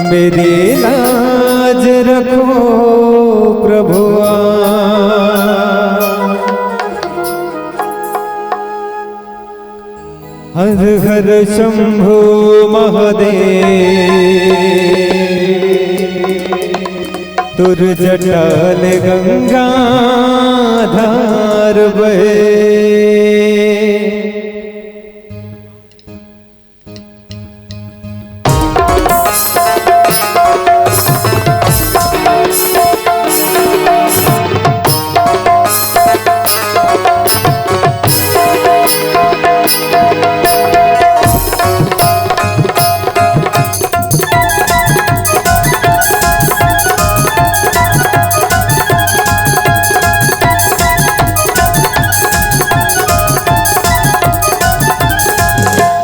मेरी लाज रखो प्रभुआ। हर हर शंभु महादेव, तुर जटाल गंगाधार बहे।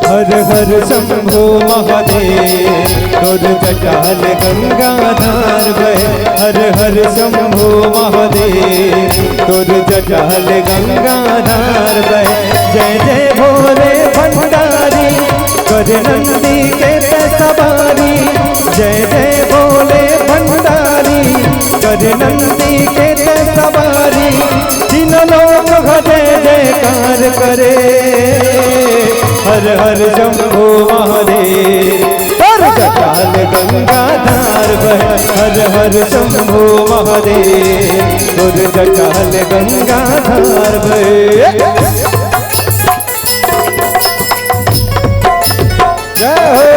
हर हर शंभो महादेव, तुर जटाल गंगाधार बहे। हर हर शंभो महादेव, तुर जटाल गंगाधार बहे। जय जय भोले भंडारी, कर नंदी के सवारी। जय जय भोले भंडारी, कर नंदी के सवारी। तीनों लोग जय जयकार करे। हर हर शंभो महादेव, तुर जटाल गंगाधार बहे। हर हर शंभो महादेव, तुर जटाल गंगाधार बहे। जय हो।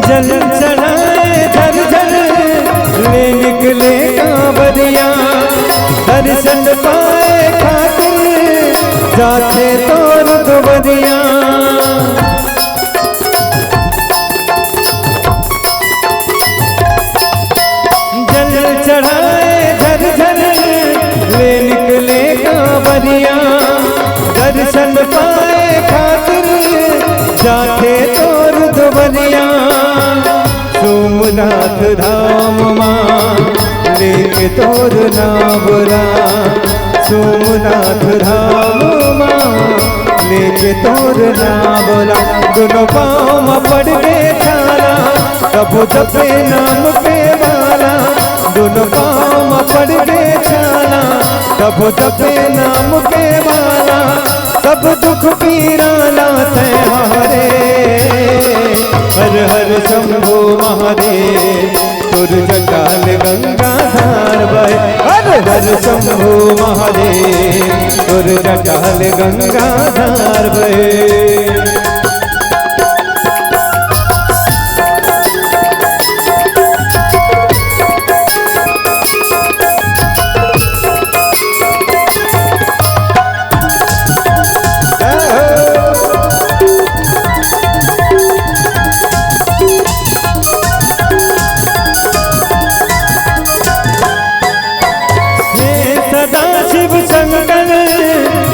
जल चढ़ाए झर झर ले निकले कांवरिया। दर्शन पाए खातिर जाते तोर दुबरिया। जल चढ़ाए झर झर ले निकले कांवरिया। दर्शन पाए खातिर जाके तोर दुबरिया सोमनाथ धाम माँ लेके तोर नावरा सोमनाथ धाम माँ लेके तोर नावरा दोनों पाँव में पड़ गए छाला कबो जपे नाम के माला दोनों पाँव में पड़ गए छाला कबो जपे नाम के माला सब दुख पीरा लाते हारे हर हर शंभो महादेव तुर जटाल गंगाधार बहे हर हर शंभो महादेव तुर जटाल गंगाधार बहे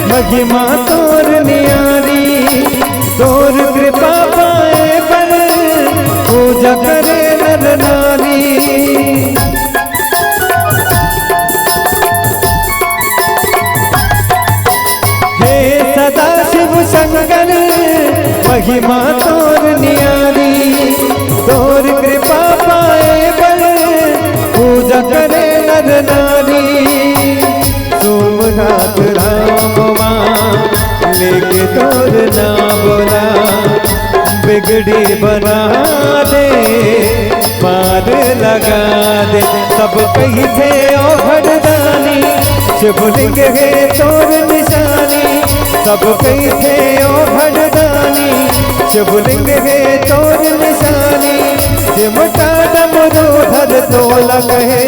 महिमा तोर नियारी तोर कृपा पाए पर पूजा करे नर नारी हे सदा शिव शंकर महिमा तोर नियारी तोर कृपा पाए पर पूजा करे नर नारी सोमनाथ धाम लेके तोर ना बोला बिगड़ी बना दे पार लगा दे सब कहीं थे ओ भरदानी शिवलिंग है तोर निशानी सब कहीं थे ओ भरदानी शिवलिंग है तोर निशानी सिमटा डमरू धर तोला कहे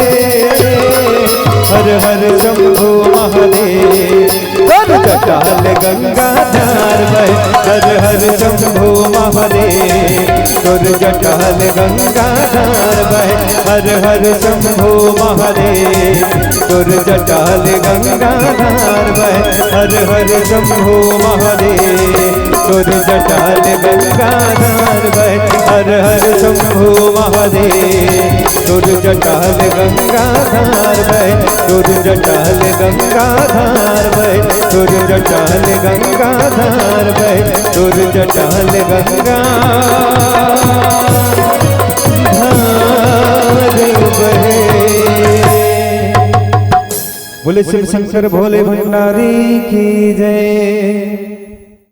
हर हर शंभो महादेव तुर जटाल गंगाधार बहे हर हर शंभो महादेव तुर जटाल गंगाधार बहे हर हर शंभो महादेव तुर जटाल गंगाधार बहे हर हर शंभो महादेव तुर जटाल गंगाधार बहे हर हर शंभो महादेव तुर जटाल गंगाधार बहे तुर जटाल गंगाधार बहे तुर जटाल गंगाधार बहे तुर जटाल गंगाधार बहे। बोले शिव शंकर भोले भंडारी की जय।